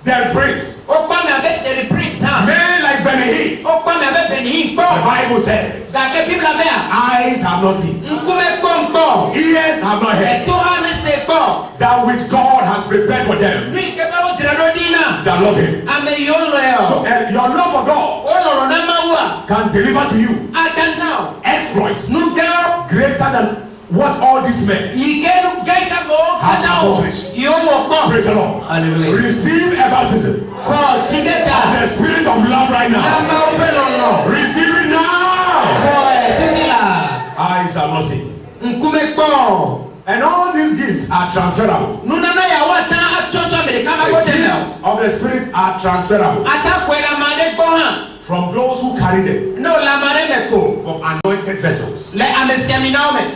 Derek Prince. ó gbọ́ àmì àbẹ́ terry prince hàn. Men like Benny Hinn. ó gbọ́ àmì àbẹ́ benihin The gbọ́. Bible says, gàgé bíbélà bẹ́ẹ̀. eyes have not seen, nkúmẹ́ gbọ́ ń gbọ́. ears have not heard, ẹ̀tọ́ hàn ṣe gbọ́. that which God has prepared for them ní ìkẹ́kẹ́ ló tẹ̀lé lódì náà. that love Him. àmì yóò lọ ẹ̀ So ọ́. your love for God ó lọ̀rọ̀ náà máa wà. can deliver to you adanna exploits nuga greater than what all these men yìí gẹ́gẹ́ bó have kánà ó accomplished. yóò wọ̀ pọ̀. Praise the Lord. hallelujah. Receive a baptism kọ́ chideta. of the spirit of love right now. nàmbà ó fẹ́ lọ́nà. Receive it now. kọ́ ẹ̀ fífìlà. Eyes have not seen. nkúmẹ́ gbọ́. And all these gifts are transferable. nunana yà wá tán atsọ́tsọ́ mẹ́rin kama kó The tẹ̀lé o. gifts of the spirit are transferable atakọ̀ ìlànà gbọ́ hàn. from those who carry them, n'o lamare mẹ́ ko. from anointed vessels. lẹ amesiaminaw mẹ́.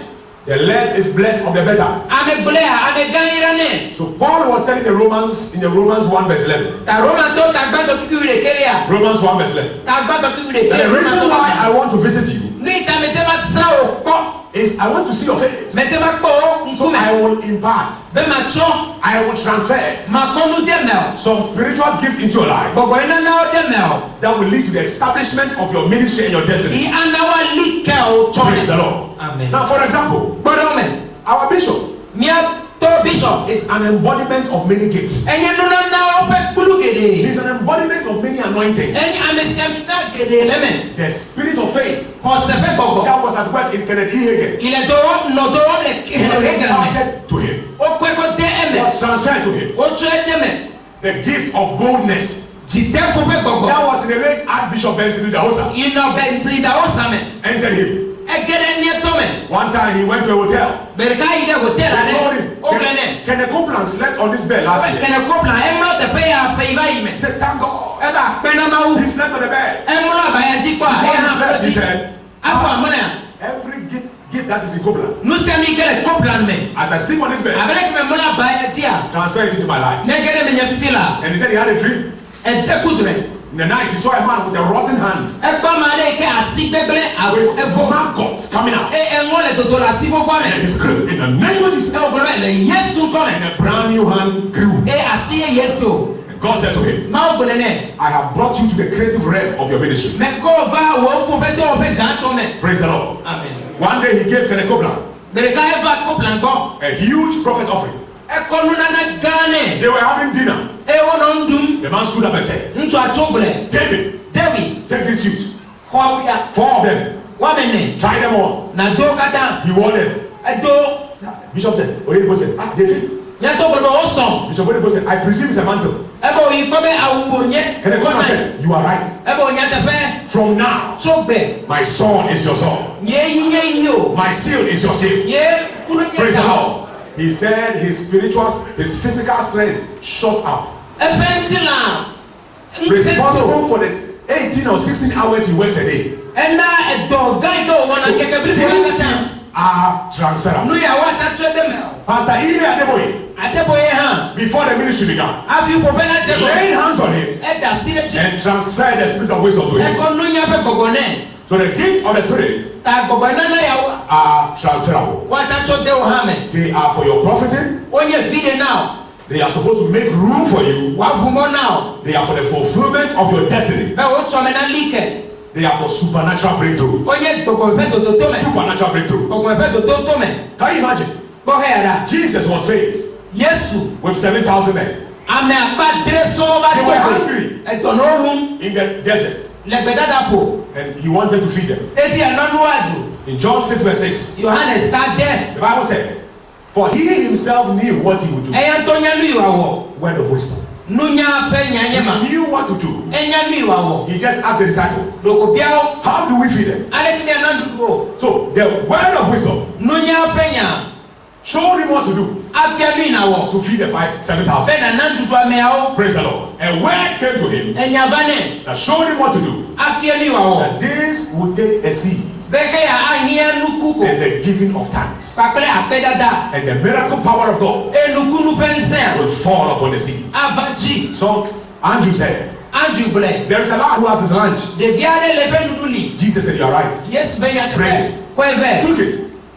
The less is blessed of the better. ame gblẽ ame gã yira nɛ. So Paul was telling the Romans in the Romans 1 verse 11. ta roma tó tagbãtɔ pipiwi de kelia. Romans 1 verse 11. tagbãtɔ pipiwi de And the reason why I want to visit you ní ìta mẹtẹ ma sá o kpɔ. is I want to see your face. mẹtẹ ma kpɔ o So I nkume. will impart, bẹ́ẹ̀ ma tsɔ. I will transfer ma kɔnu dɛmɛ o. some spiritual gift into your life gbɔgbɔ yìí nana o dɛmɛ o. that will lead to the establishment of your ministry and your destiny. yìí anawa li kɛ o Praise the tsɔ. Lord. amen. Now, for example, gbɔdɔ mɛ. our bishop mia tó bishop. is an embodiment of many gifts. ɛnyɛ nunana o fɛ kulu He gèdè. is an embodiment of many anointings. ɛnyɛ amesiamina gèdè lɛmɛ. The spirit of faith kɔsɛbɛ gbɔgbɔ. that was at work in Kenneth E. Hagin il est dehors nɔ dehors le was hɛrɛ gɛlɛmɛ. imparted to him, o kɔ ɛkɔ dé ɛmɛ. was transferred to him. o tsɔ ɛdɛmɛ. The gift of boldness jìtẹ́ fúnfẹ́ gbɔgbɔ. that was in the late Archbishop Benson Idahosa iná bẹ ntì ìdáwó sàmẹ. entered him. ɛgɛrɛ ní ɛtɔ mɛ. One time he went to a hotel. bẹ̀rẹ̀ká yìí dẹ̀ hòtẹ́ẹ̀lì They adé. told him, o bilẹ̀ dẹ̀. Kenneth Copeland slept on this bed last year. kɛnɛ kɔpla ɛmúlò tɛpɛ yà fɛ ibà yìí He mɛ. said, thank God. ɛ bá pɛnɛmawu. He slept on the bed. ɛmúlò àbáyájí kɔ Before àyè he hàn slept, he kɔlɔsí. said, afɔ àmúlẹ̀ every gift that is in Copeland, nusɛmi kɛlɛ kɔpla mɛ. as I sleep on this bed, abɛlɛ kɛmɛ múlò àbáyájí à. transfer it into my life. nɛgɛdɛ mɛ nyɛ fifi la. And he said he had a dream. ɛdɛ kudurɛ. In the night, he saw a man with a rotten hand ɛgbɔ maa de kɛ asi gbɛgbɛlɛ with ɛfɔ. maggots coming out. ɛŋɔ le dodo la si fɔfɔ And mɛ. he screamed, in the name of Jesus. ɛwɔ gbɔdɔ lɛ yéésù kɔmɛ. And a brand new hand grew. asi yɛ yɛ to. And God said to him, maaw gbɔdɔ nɛ. I have brought you to the creative realm of your ministry. mɛ kó va wo fún fẹ́ tó o fẹ́ gán tó mɛ. Praise the Lord. amen. One day he gave Kenneth Copeland bẹ̀rẹ̀ká yẹ fa kóplan gbọ́. a huge prophet offering. ɛkɔnu nana gánẹ. They were having dinner. ewo nɔ ń dum. The man stood up and said, ŋutsu atsogbɛlɛ. David, david take this suit. kɔɔya 4 of them. wàmɛ nɛ. Try them on. na do kata. He wore them. ɛdo. Bishop said, Oyedepo said, they fit. nyɛtɔ gbɔdɔ o sɔn. Bishop Oyedepo said, I presume it's a mantle. ɛbɛ oyi kpɔ bɛ awufo nyɛ. Kenneth Copeland said, you are right. ɛbɛ o nyatɛfɛ. From now, tsogbɛ. my sword is your sword. nye yi nye yi o. My shield is your shield. nye kunu nye Praise the ta. Lord. He said his physical strength shot up. ɛfɛ ntí la. Responsible for the 18 or 16 hours he works a day. ɛna ɛdɔ gán ike o wɔna kɛkɛ biri fún These akata. gifts are transferable. nuyawo atatɔ dɛmɛ o. Pastor E. Adeboye, adébóyè hàn. before the ministry began, afi pɔpɛ n'a jɛ bɔ. laid hands on him ɛda si de tsi. and transferred the spirit of wisdom to him. ɛkɔ nunya bɛ gbɔgbɔ nɛ. So the gift of the spirit ta gbɔgbɔ nana yawo. are transferable. wàtàtsɔ de o hàn mɛ. They are for your profiting. o nye fi de na They are supposed to make room for you. o. wà fúnbɔ na o. They are for the fulfillment of your destiny. bɛ o tsɔ mɛ na li kɛ. They are for supernatural breakthrough. o nye gbɔgbɔ bɛ toto to mɛ. Supernatural breakthrough. gbɔgbɔ bɛ toto to mɛ. Can you imagine? bɔhɛ yàrá. Jesus was faced Yesu. with 7,000 men ame akpa dre sɔɔba They were hungry. ɛdɔnɔ ohun. in the desert lɛgbɛdada po. and he wanted to feed them. eti ɛnɔnu adu. In John 6 verse 6, Yohanes ta dɛ. the Bible said, for he himself knew what he would do. ɛyɛ ntɔnya nu yiwa wɔ. Word of wisdom. nunya fɛ nyanya ma. He knew what to do. ɛnya nu yiwa wɔ. He just asked the disciples, dogo biawo. how do we feed them? ale kini ɛna dudu o. So the word of wisdom nunya fɛ nya. showed him what to do afia nu ina wɔ. to feed the 7,000. bɛ nana dudu ameawo. Praise the Lord. A word came to him ɛnyava nɛ. that showed him what to do. afia nu yiwa wɔ. That this would take a seed bɛkɛ ya ahia nuku ko. and the giving of thanks. kpakpɛ akpɛdada. And the miracle power of God enukunu fɛ nsɛn. will fall upon the seed. ava dzi. So Andrew said, Andrew Blair. There is a lad who has his lunch. Ɖevi aɖe le eƒe nuɖu li. Jesus said, "You are right." Yesu be ya Break teƒe. it. Kɔe vɛ. Took it.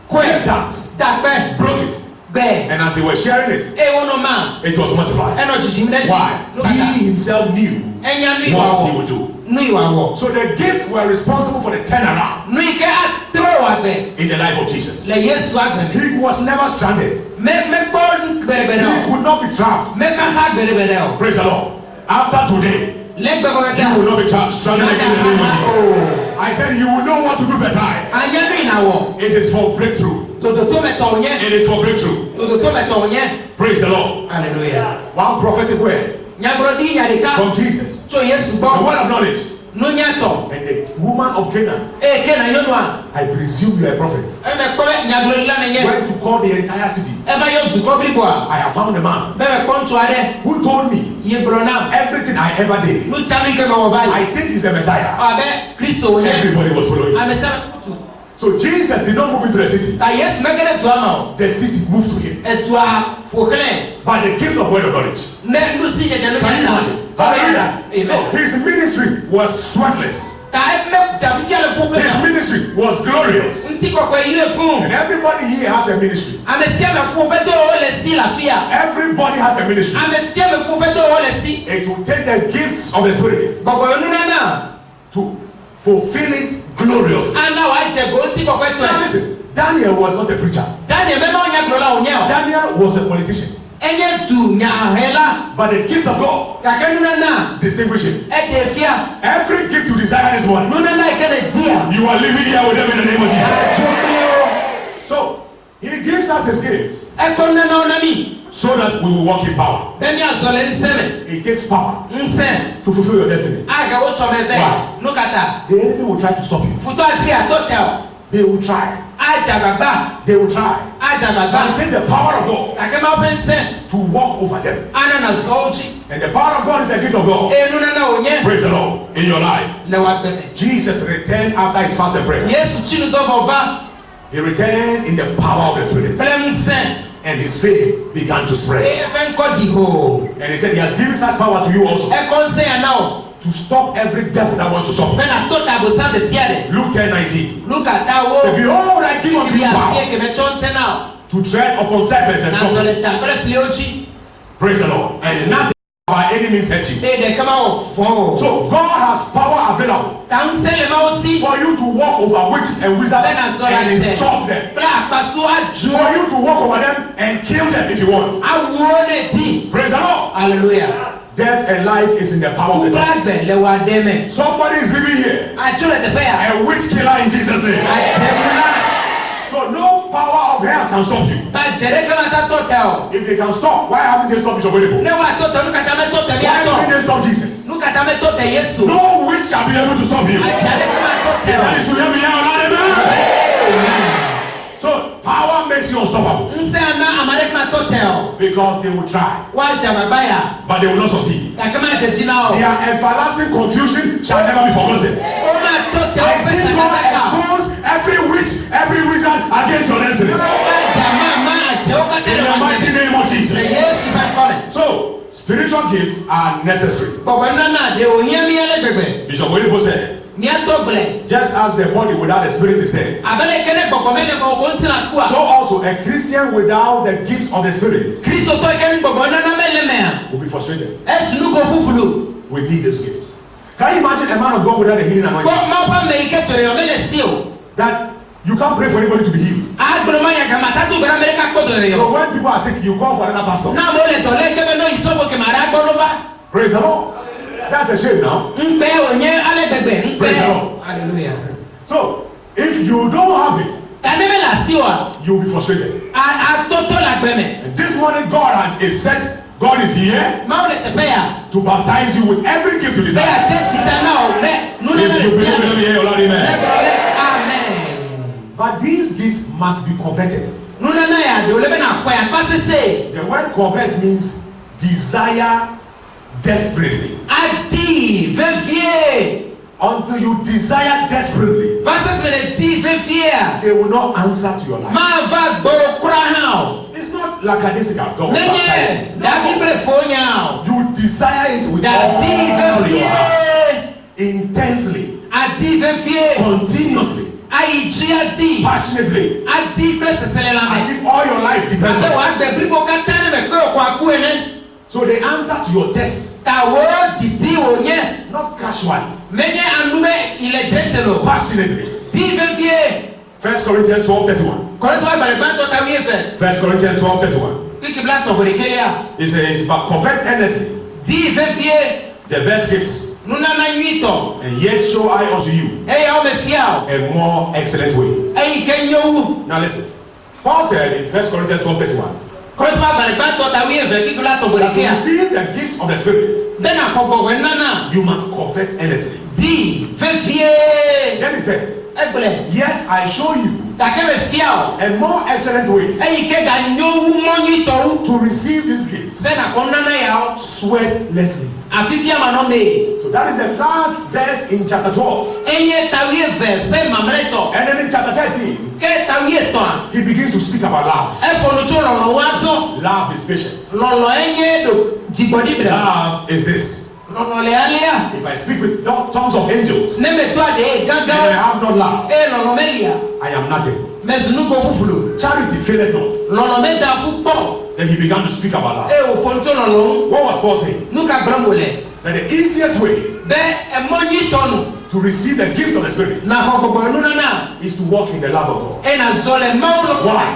Kɔe. Dance. Dakpɛ. Broke it. Gbɛ. And as they were sharing it, Eye wonɔ ma. it was multiplied. Ɛnɔ tsitsim ɖe dzi. Why? No He kata. himself knew Enya nu yi what wa he wɔ. would do. Nu yi wa wɔ. So the gift were responsible for the turnaround Nu yi ke atrɔ wa gbɛ. in the life of Jesus. Le Yesu agbe me. He was never stranded. Mekpɔ gbɛɖɛgbɛɖɛ He o. could not be trapped. Meka ha gbɛɖɛgbɛɖɛ o. Praise the Lord. After today, Le gbɛgbɛɖɛ you will not be stranded again in the name of Jesus. I said you will know what to do better. Anya nu yi na wɔ. It is for breakthrough. Tototo mɛ tɔn nye. It is for breakthrough. Tototo mɛ tɔn nye. Praise the Lord. Hallelujah. One prophetic word Nyagbɔɖi nya ɖeka. from Jesus. Tso Yesu The gbɔ. word of knowledge. Nunyatɔ. And the woman of Canaan, Eye ke na nyɔnua. I presume you are a prophet, Ɛmɛ kpɔ bɛ nyagbɔɖi la ne nye. went to call the entire city. Ɛmɛ yɔ dukɔ blibo a. I have found a man Bɛbɛ kpɔ ŋutsu aɖe. who told me Yi gblɔ nam. everything I ever did. Nu sia nu yi ke mɛ wɔ va yi. I think he's the Messiah. Abe Kristo wònye. Everybody was following him. Ame sia me kutu. So Jesus did not move into the city. Ta Yesu mɛge ɖe dua ma o. The city moved to him Edua ƒoxlẽ. by the gift of word of knowledge. Ne nu si dzedze nu Can you dzedze. imagine? Hallelujah. So Amen. his ministry was sweatless. Ta eme dzafifia le ƒoƒle His ma. ministry was glorious. Ŋuti kɔkɔe yi le fún. And everybody here has a ministry. Ame sia me ƒo ƒe dɔwɔwɔ le si le afi ya. Everybody has a ministry. Ame sia me ƒo ƒe dɔwɔwɔ le si. It will take the gifts of the Spirit Gbɔgbɔ nunana. to fulfill it gloriously. Ana wa dze go ŋuti kɔkɔe Now tɔe. listen, Daniel was not a preacher. Daniel mɛma wonya gblɔla wònye o. Daniel was a politician. Enye du nyahela. But the gift of God Gake nunana. distinguished him. Eɖe fia. Every gift you desire this morning, Nunana yi ke le dia. you are living here with them in the name of Jesus. Adzokpiwo. So he gives us his gift Ekɔ nunanawo na mi. so that we will walk in power. Bɛ miazɔ le ŋusẽ me. It takes power Ŋusẽ. to fulfill your destiny. Age wo tsɔ me Why? vɛ. Nu kata. The enemy will try to stop you. Futɔ ati ato tɛ o. They will try. Adzagbagba. They will try. But it Adzagbagba. takes the power of God Gake mawo ƒe ŋusẽ. to walk over them. Ana zɔ wo dzi. And the power of God is a gift of God. Eye nunana wònye. Praise the Lord in your life. Le wa gbe me. Jesus returned after his fast and prayer. Yesu tsi nu dɔ vɔ va. He returned in the power of the Spirit. Kple ŋusẽ. And his faith began to spread. Eye ƒe ŋkɔ di ho. And he said he has given such power to you also Ekɔ ŋusẽ ya na o. to stop every devil that wants to stop you. Bena to ta abosa ɖe sia ɖe. Luke 10:19. Luka ta wo. Say, behold, I give unto Ibi you asi power keme tsɔ ŋusẽ na o. to tread upon serpents and Na zɔ scorpions. le ta kple pliwo dzi. Praise the Lord. And nothing by any means hurt you. Eye ɖeke ma wɔ fɔ o. So God has power available Ta ŋusẽ le mawo si. for you to walk over witches and wizards Bena zɔ la and tse. insult them. Kple akpaso adu. For you to walk over them and kill them if you want. Awuwo le di. Praise the Lord. Hallelujah. Death and life is in the power of the tongue. Kugblagbe le wa ɖe me. Somebody is living here, Atso le teƒe ya. a witch killer in Jesus' name. Adzemula. So no power of hell can stop you. Ba dze ɖeke ma ta tɔ tɛ o. If they can stop, why haven't they stopped Bishop Oyedepo? Ne wa tɔ tɛ nu kata me tɔ tɛ Why mia didn't tɔ. they stop Jesus? Nu kata me tɔ tɛ Yesu. No witch shall be able to stop you. Adze ɖeke ma tɔ If that tɛ is to hear me out, amen. So power makes you unstoppable o. Ŋusẽ ana ame ɖeke ma tɔ tɛ o. because they will try, Wa dze agbagba ya. but they will not succeed. Gake ma dze dzi na o. Their everlasting confusion shall never be forgotten. O ma tɔ tɛ o I ƒe see God tsakatsaka. expose every witch, every wizard against your destiny. O ma da ma adzewo katã In le the wa mighty ɖe. name of Le Jesus. Yesu ƒe ŋkɔ me. So spiritual gifts are necessary. Gbɔgbɔ nana de o hiã mía le gbegbe. Bishop Oyedepo said, Mía tɔ gblẽ. just as the body without the spirit is dead, Abele ke ne gbɔgbɔ me le mɔ o ŋutina kua. so also a Christian without the gifts of the spirit Kristotɔ ke nu gbɔgbɔ nana me le mea. will be frustrated. Esu nu ko ƒuƒlu. We need these gifts. Can you imagine a man of God without a healing anointing? Gbɔ ma ƒe ame yi ke dɔyɔ me le si o. That you can't pray for anybody to be healed. Agblɔ ma nya kama ta do gbera me ɖeka kpɔ dɔyɔ. So when people are sick, you call for another pastor. Na amewo le dɔ lé ke be ne yi sɔfo ke ma ɖe agbɔ no va. Praise the Lord. That's a shame now. Ŋkpɛ wònye ale gbegbe. Praise the Ŋkpɛ. Lord. Hallelujah. So if you don't have it, Ta ne me le asi oa. you'll be frustrated. Atɔtɔ le agbe me. And this morning, God has a set. God is here Mawu le teƒe ya. to baptize you with every gift you Be desire. ate tsi ta na o ɖe nunana If you le believe sia it, let me me. hear your loud Ne amen. gblɔ be amen. But these gifts must be converted. Nunana ya ɖewo le be na xɔe akpa sese. The word convert means desire desperately. Adi vevie. Until you desire desperately, Va sese me le di vevie. they will not answer to your life. Ma va gbɔ kura hã o. It's not lackadaisical. God will Nenye baptize you. davi No. ble fo nya o. You desire it with Dadi all your heart, vevie. intensely, Adi vevie. continuously, Aïdji adi. passionately, Adi kple sesele la as me. if all your life depends Abe on wa it. gbe blibo kata ne me kpe ko aku ene. So the answer to your test, Tawo didi wonye. not casually, Menye anube ile gentlo. passionately. Di vevie. 1 Corinthians 12:31. Kɔrɔtɔ agbale gbãtɔ ta wi efe. 1 Corinthians 12:31. Kiki bla tɔgɔ de kelia. It says, but covet earnestly Di vevie. the best gifts, Nunana nyuitɔ. and yet show I unto you Eya wo me fia o. a more excellent way. Eyi ke nyowu. Now listen. Paul said in 1 Corinthians 12:31 Kɔrɔtɔ agbale gbãtɔ ta wi efe. Kiki bla tɔgɔ de that to kelia. receive the gifts of the Spirit, Bena kɔgbɔgbɔ nana. you must covet earnestly. Di vevie. Then he said, Egble. yet I show you Gake me fia o. a more excellent way Eyi ke ga nyowu mɔ nyuitɔwu. to receive these gifts Bena kɔ nana ya o. sweatlessly. Afifia ma nɔ me. So that is the last verse in chapter 12. Enye ta wi efe fɛ mamlɛtɔ. And then in chapter 13, Ke ta wi etɔa. he begins to speak about love. Efɔ nutso lɔlɔ wa zɔ. Love is patient. Lɔlɔ enye do dzigbɔdi bra. Love is this. Lɔlɔ le alia. If I speak with tongues of angels Ne me to ade and I gángan. have not love, Lɔlɔ me lia. I am nothing. Me zunugo fufulu. Charity faileth not. Lɔlɔ me da fu kpɔ. Then he began to speak about love. O ponto lɔlɔ. What was Paul saying? Nuka gbɛrɛ mo lɛ. That the easiest way Bɛ ɛmɔ nyi tɔnu. to receive the gift of the Spirit Na xɔ gbɔgbɔ nunana. is to walk in the love of God. Ena zɔ le mawu lɔ. Why?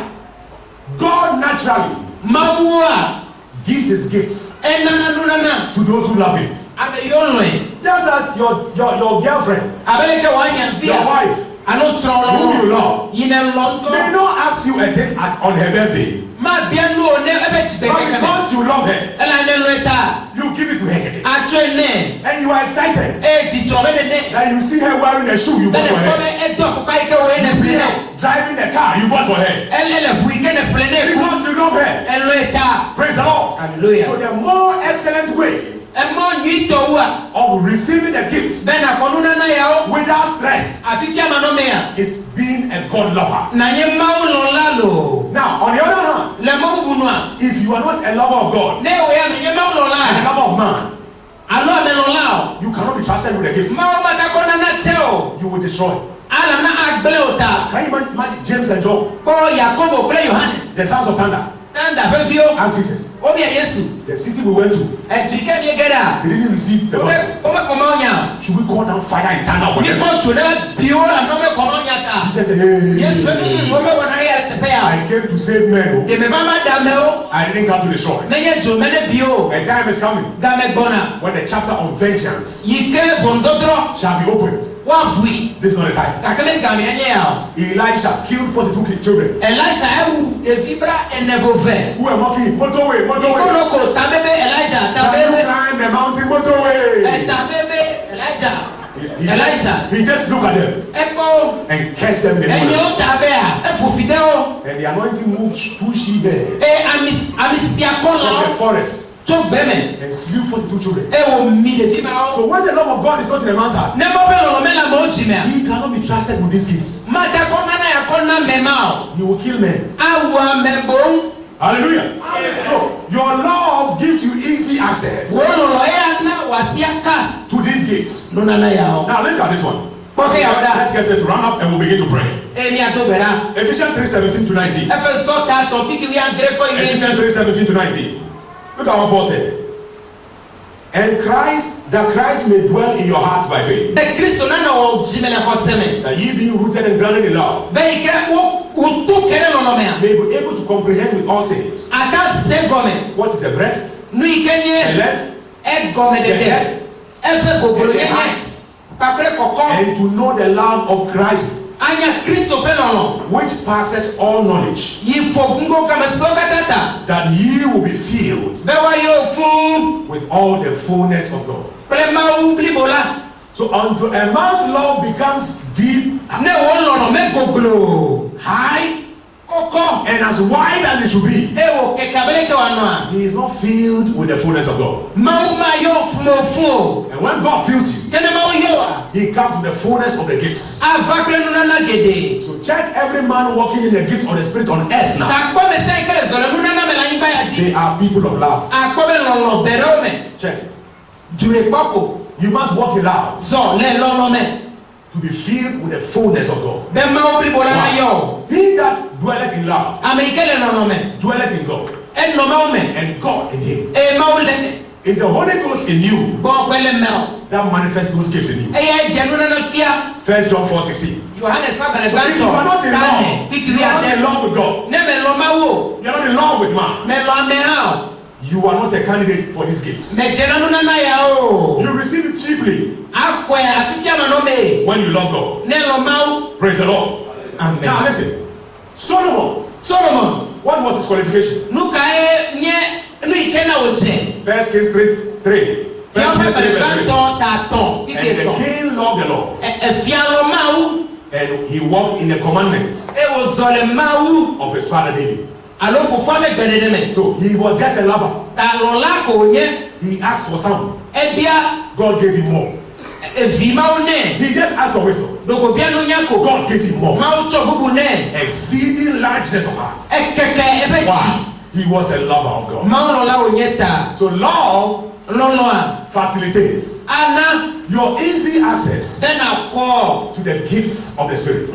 God naturally Mawu a. gives his gifts Enana nunana. to those who love him. Ame yɔ lɔɛ. Just as your girlfriend, Abeleke wa nya your fia. wife, Alo srɔ̃ whom you lɔ. love, Yinɛ may lɔntɔ. not ask you a thing on her birthday. Ma bia nu o ne ebe tsi But bɛ kɛkɛ mɛ. because you love her, Ela ne lɔɛ ta. you give it to her. Atsɔ ene. And you are excited Dzidzɔ bɛ nene. that you see her wearing a shoe you bought Bɛlɛ for kɔ her. bɛ edo afɔkpa yi ke wo ye ne You see fili her ne. driving a car you bought for her. Ɛlɛ le ʋu yi ke ne fili ne ku. Because you love her. Ɛlɔe ta. Praise the Lord. Hallelujah. So the more excellent way Ɛmɔ nyui tɔ wu a. of receiving the gifts Bɛ na kɔnu nana ya o. without stress Afifia ma nɔ me ya. is being a God lover. Na nye mawu lɔla lo. Now, on the other hand, Le mɔ bubu nu a. if you are not a lover of God Ne o ya me nye mawu and a lɔla. lover of man, Alo ame lɔla o. you cannot be trusted with the gift. Mawu bata kɔ nana tse o. You will destroy. Alam na agble o ta. Can you imagine James and John, Kpɔ Yakobo kple Yohanes. the sons of thunder, Tanda ƒe viwo. and Jesus? Obi a Yesu. The city we went to, Edu ke mi ge da. they didn't receive the gospel. Wome kɔmɔ nya. Should we call down fire and thunder on Mi them? kɔ tso ne bɛ biwo la n'o bɛ kɔmɔ nya ta. Jesus said, hey, Yesu wome wɔ na yɛ teƒe ya. I came to save men. Dèmɛ va ma dame o. Oh. I didn't come to destroy. Ne nye dzo me ne biwo. A time is coming Game gbɔna. when the chapter on vengeance Yi ke bɔndɔdrɔ. shall be opened. Wa ʋui. This is not the time. Gake me game enye ya o. Elisha killed 42 children Elisha ewu ɖevi bra ene vo ve. who were mocking him. Motorway, motorway. Ikolo ko tabebe Elijah Can you tabebe. climb the mountain? Motorway. Tabebe Elijah. He Elisha. He just looked at them Ekpo. and cursed them. in the Enye morning. o tabe a. Efofi de o. And the anointing moved 2 she-bears Amisia from the kɔla o. forest Tso gbɛmɛ. and slew 42 children. Ewo mi ɖevi ma o. So when the love of God is not in a man's heart, Ne mɔ bɛ lɔlɔ me la mo dzi mea. he cannot be trusted with these gifts. Mata kɔ nana ya kɔ na mɛ ma o. He will kill men. Awu ame bon. Hallelujah. So your love gives you easy access Wo lɔlɔ ya na wasia ka. to these gifts. No nana ya o. Now look at this one. Kpɔkɛ ya o da. Let's get set to run up and we'll begin to pray. Emi a to bɛ la. Ephesians 3:17 to 19. Efes tɔ ta tɔ piki wi andre kɔ yi. Ephesians 3:17 to 19. Look at what Paul said. And that Christ may dwell in your hearts by faith. Bɛ Kristo nana wɔ dzi me le xɔ sɛmɛ. That ye being rooted and grounded in love Bɛ yi ke wo to kɛnɛ lɔlɔ mea. may be able to comprehend with all saints A ta se gɔmɛ. what is the breadth, Nu yi ke the nye length, egɔmɛ the dede. depth, Eƒe gogolo and the nye height, kpakple kɔkɔ. and to know the love of Christ, Anya Kristo ƒe lɔlɔ. which passes all knowledge, Yi fo ŋgo kame sɔ katã ta. that ye will be filled Bɛ wa yɔ fún. with all the fullness of God. Kple Mawu blibo la. So until a man's love becomes deep, Ne wo lɔlɔ me goglo. high, Kɔkɔ. and as wide as it should be, E wo keke abele ke wa nɔa. he is not filled with the fullness of God. Mawu ma yɔ fún o fún o. And when God fills you, Kene Mawu yɔ wa. he comes with the fullness of the gifts. Ava kple nunana gede. So check every man walking in the gift of the Spirit on earth now. Takpɔ me sɛ yi ke le zɔlɔ nunana me le anyigba They are people of love. Check it. You must walk in love to be filled with the fullness of God. Wow. He that dwelleth in love dwelleth in God, and God in him. It's the Holy Ghost in you that manifests those gifts in you. 1 John 4:16. So if you are not in love, you are not in love with God, you are not in love with man, you are not a candidate for these gifts. You receive it cheaply when you love God. Praise the Lord. Amen. Now listen, Solomon, what was his qualification? 1 Kings 3. And the king loved the Lord, and he walked in the commandments of his father David. So he was just a lover. He asked for some. God gave him more. He just asked for wisdom. God gave him more. Exceeding largeness of heart. Wow. He was a lover of God. So love facilitates your easy access to the gifts of the Spirit.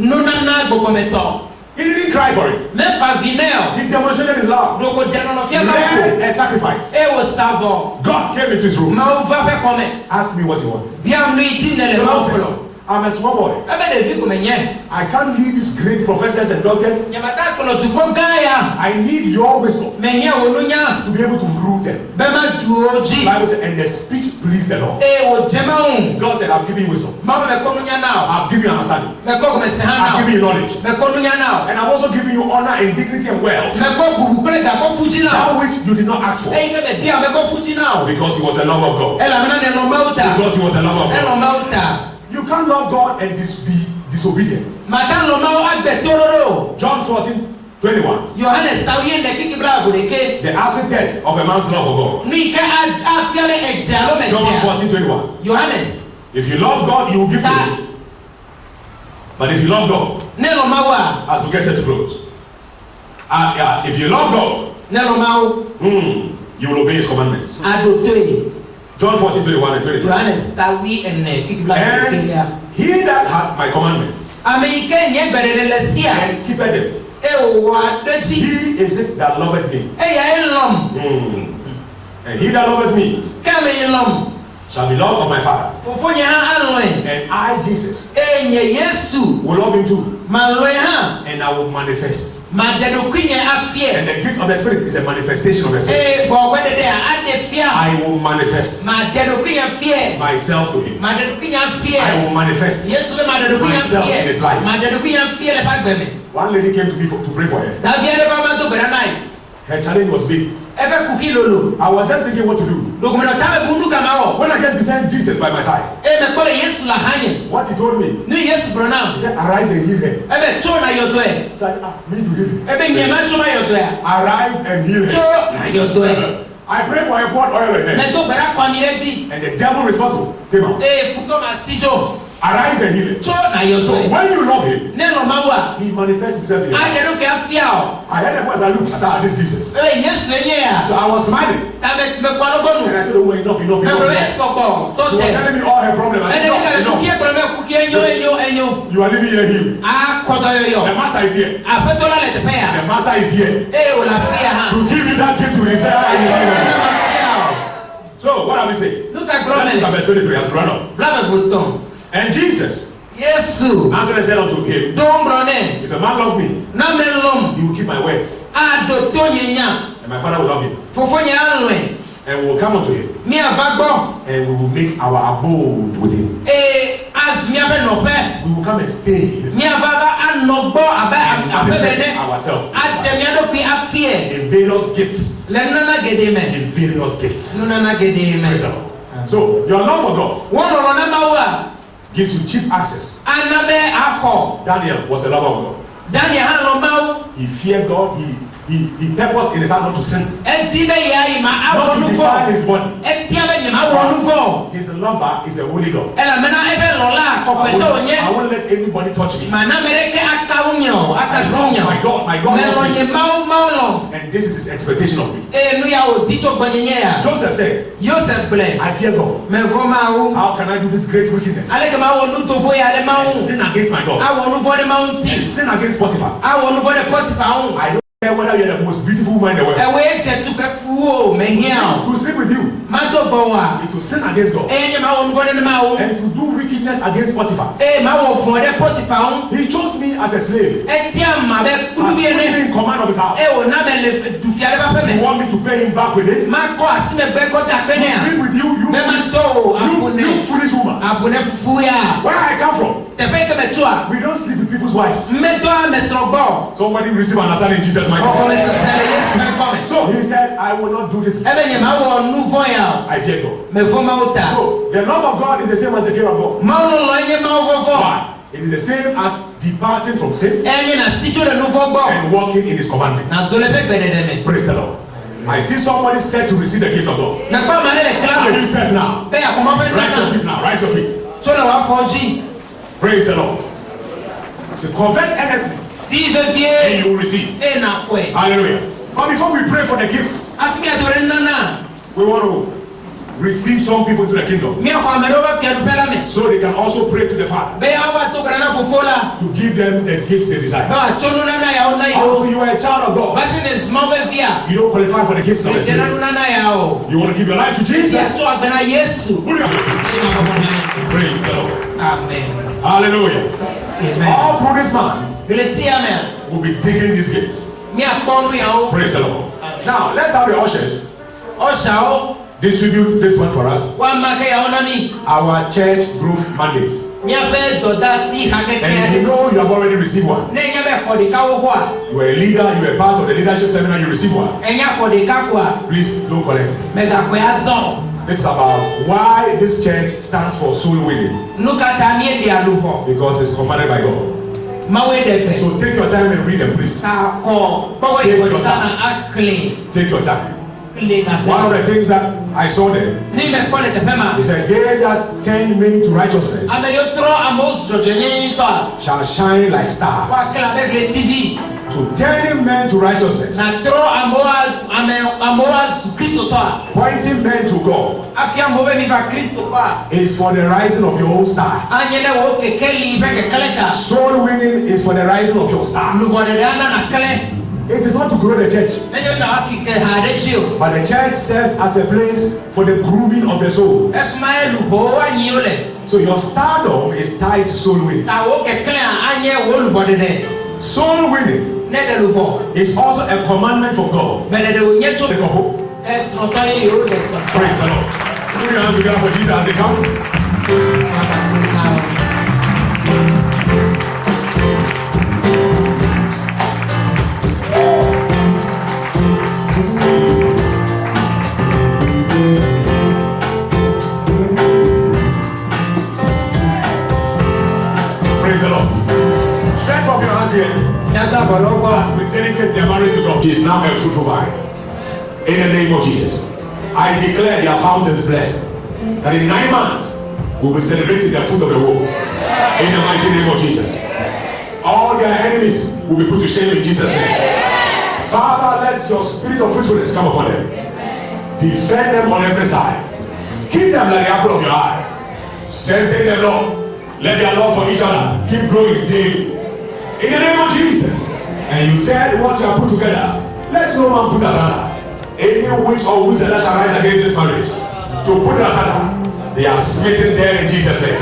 He didn't cry for it. He demonstrated his love. Led a sacrifice. God came into his room. Asked me what he wants. I'm a small boy. I can't lead these great professors and doctors. I need your wisdom to be able to rule them. The Bible says, and the speech pleased the Lord. God said, I've given you wisdom. I've given you understanding. I've given you knowledge. And I've also given you honor and dignity and wealth. That which you did not ask for. Because he was a lover of God. Because he was a lover of God. You can't love God and be disobedient. John 14:21. The acid test of a man's love for God. John 14:21. If you love God, you will give to him. But if you love God, as we get set to close, if you love God, you will obey his commandments. John 14:21 and 22. And he that hath my commandments and keepeth them, he is it that loveth me. And he that loveth me shall be loved of my Father. And I, Jesus, will love him too. And I will manifest. And the gift of the Spirit is a manifestation of the Spirit. I will manifest myself to him. I will manifest myself in his life. One lady came to me to pray for her. Her challenge was big. I was just thinking what to do. When I just discerned Jesus by my side, what he told me, he said, arise and heal her. So me to heal her. Arise and heal her. I pray for a poured oil in her. And the devil responsible came out. Arise and heal him. So when you love him, he manifests himself in you. I heard the voice, I looked, I said, this Jesus. So I was smiling. And I told the woman, enough. She was telling me all her problems. I said, enough. You are living here healed. The master is here. The master is here to give you that gift to receive. So what are we saying? Let's look at verse 23 as run up. And Jesus answered and said unto him, if a man love me, he will keep my words, and my Father will love him, and we will come unto him, and we will make our abode with him. We will come and stay in his house and manifest ourselves in various gifts. In various gifts. Praise the Lord. So your love for God gives you cheap access. Daniel was a lover of God. He feared God. He purposed in his heart not to sin, not to defile his body, his lover is a holy God. I won't let anybody touch me. my God loves me. And this is his expectation of me. Joseph said, I fear God. How can I do this great wickedness? And sin against my God. And sin against Potiphar. I don't care whether you're the most beautiful woman in the world. To sleep with you is to sin against God. And to do wickedness against Potiphar. He chose me as a slave. Has put me in command of his house. You want me to pay him back with this? To sleep with you, you foolish woman. Where I come from, we don't sleep with people's wives. Somebody receive understanding in Jesus' mighty name. So he said, I will not do this. I fear God. So the love of God is the same as the fear of God. Why? It is the same as departing from sin and walking in his commandments. Praise the Lord. I see somebody set to receive the gift of God. Are you set now? Rise your feet now. Rise your feet. Praise the Lord. So convert earnestly and you will receive. Hallelujah. But before we pray for the gifts, we want to receive some people to the kingdom so they can also pray to the Father to give them the gifts they desire. Although you are a child of God, you don't qualify for the gifts of the Spirit. You want to give your life to Jesus? Put your hands up. Praise the Lord. Amen. Hallelujah. Amen. All through this man will be taking these gifts. Praise the Lord. Now let's have the ushers distribute this one for us. Our church growth mandate. And if you know you have already received one, you are a leader, you are part of the leadership seminar, you receive one. Please don't collect. This is about why this church stands for soul winning. Because it's commanded by God. So take your time and read them, please. Take your time. One of the things that I saw there, he said, they that turn many to righteousness shall shine like stars. So turning men to righteousness, pointing men to God, is for the rising of your own star. Soul winning is for the rising of your star. It is not to grow the church, but the church serves as a place for the grooming of the soul. So your stardom is tied to soul winning. Soul winning is also a commandment from God. Praise the Lord. Put your hands together for Jesus as they come. Praise the Lord. Strength from your hands here. As we dedicate their marriage to God, she is now a fruitful vine. In the name of Jesus, I declare their fountains blessed. That in 9 months we will be celebrating the fruit of the womb. In the mighty name of Jesus, all their enemies will be put to shame in Jesus' name. Father, let your spirit of fruitfulness come upon them. Defend them on every side. Keep them like the apple of your eye. Strengthen them, Lord. Let their love for each other keep growing daily. In the name of Jesus. And you said what you have put together, let no man put asunder. Any witch or wizard that shall rise against this marriage to put it asunder, they are smitten there in Jesus' name.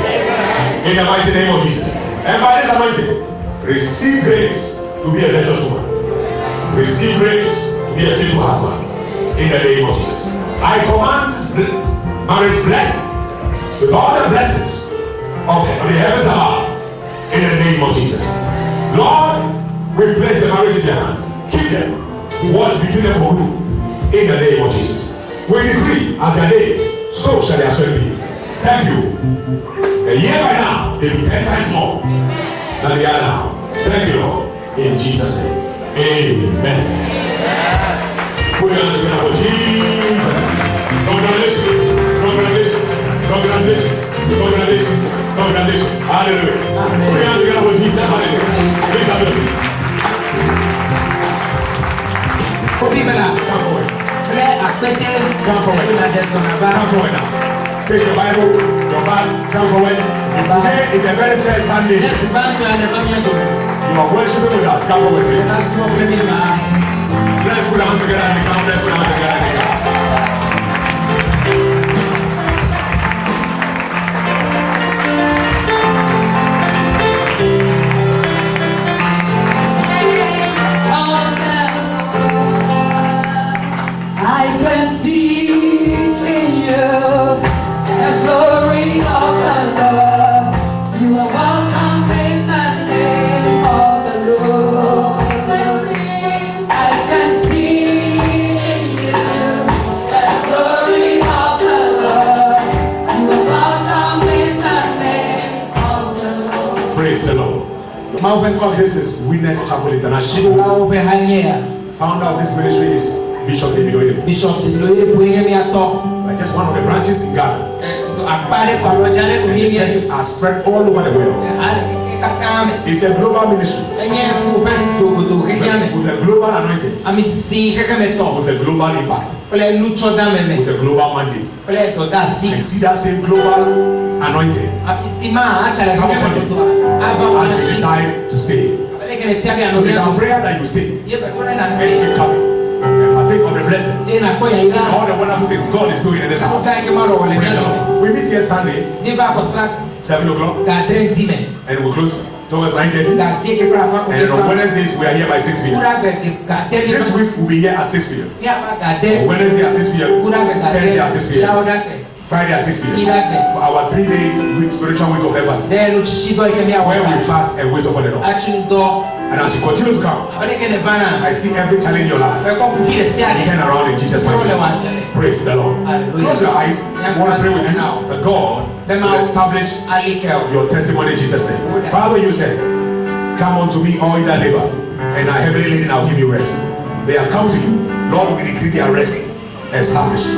In the mighty name of Jesus. And by this anointing, receive grace to be a virtuous woman. Receive grace to be a faithful husband. In the name of Jesus. I command this marriage blessing with all the blessings of the heavens above. In the name of Jesus. Lord, we place the marriage in your hands. Keep them. Watch between them for you. In the name of Jesus. We decree as their days, so shall their strength be. Thank you. A year by now, they will be 10 times more than they are now. Thank you, Lord. In Jesus' name. Amen. Put your hands together for Jesus. Congratulations. Congratulations. Congratulations. Hallelujah. Put your hands together for Jesus. Hallelujah. Please have your seat. Obi bela. Come forward. Ble akpete. Come forward. Come forward now. Take your Bible, your bag, come forward. If today is the very first Sunday, Yes, bantu ane kami ato. you are worshiping with us. Come forward, please. That's what we mean by. Let's put our hands together and come. Let's put our hands together and come. I can see in you the glory of the Lord. You are welcome in the name of the Lord. I can see in you the glory of the Lord. You are welcome in the name of the Lord. Praise the Lord. This is Winners Chapel International. Awo pe hanye. Founder of this ministry is Bishop David Oyedepo. Bishop Diloye puye mi ato. Just one of the branches in Ghana. Akpale kwa lojale And the kuhiye. churches are spread all over the world. Kakame. It's a global ministry Enye uben dogo kekame. with a global anointing, Ami si kekame to. with a global impact, Pele lucho da meme. with a global mandate. Pele to da si. And see that same global anointing Ami si ma achale Come kekame on. to. Ava as you decide to stay. Pele kene tiabi So it's anobi. our prayer that you stay Ye pe kone na and pele. keep coming and partake of the blessings Je na koya and ila. all the wonderful things God is doing in this house. Ka ke maro wole Praise the nyazo. Lord. We meet here Sunday, Ni ba ko sra 7 o'clock, ka dre time. and we close towards 9:30. Ka si ke pra fa ko And ke on fa. Wednesdays, we are here by 6 p.m. Kura be ke ka dre. This week, we'll be here at 6 p.m. Ni apa ka On dre. Wednesday at 6 p.m., Kura be ka Thursday at 6 dre. p.m., Ila oda ke. Friday at 6 p.m. Ila ke. For our 3 days spiritual week of emphasis, De lu chichi do ke mi where we awa. fast and wait upon the Lord. Achu do. And as you continue to come, Abale ke ne vana. I see every challenge in your life Pe ko kukire si ade. turn around in Jesus' mighty Ole name. wa tele. Praise the Lord. Hallelujah. Close your eyes. I want to pray with you that God will establish Alikel. your testimony in Jesus' name. Father, you said, come unto me, all you that labor, and are heavily laden, I'll give you rest. They have come to you. Lord, we decree their rest established.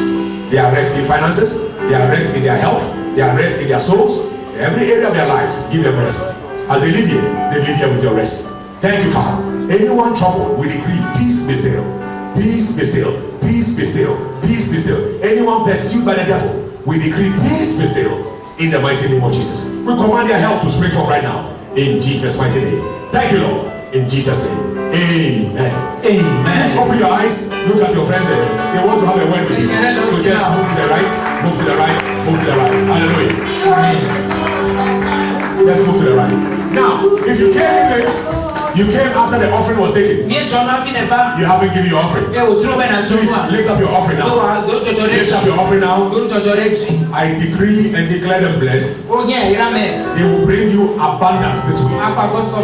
Their rest in finances, their rest in their health, their rest in their souls, in every area of their lives, give them rest. As they live here, they live here with your rest. Thank you, Father. Anyone troubled, we decree peace be still. Peace be still. Peace be still. Peace be still. Anyone pursued by the devil, we decree peace be still. In the mighty name of Jesus. We command their health to spring forth right now. In Jesus' mighty name. Thank you, Lord. In Jesus' name. Amen. Please Amen. open your eyes. Look at your friends there. They want to have a word with you. So just move to the right. Move to the right. Move to the right. Hallelujah. Just move to the right. Now, if you came in late, you came after the offering was taken. Mi chona fi ne ba. You haven't given your offering. E o tro be na Please chona. lift up your offering Do now. wa do jojore. Lift up your offering now. Do jojore ji. I decree and declare them blessed. O nye ira me. They will bring you abundance this week. Apa go so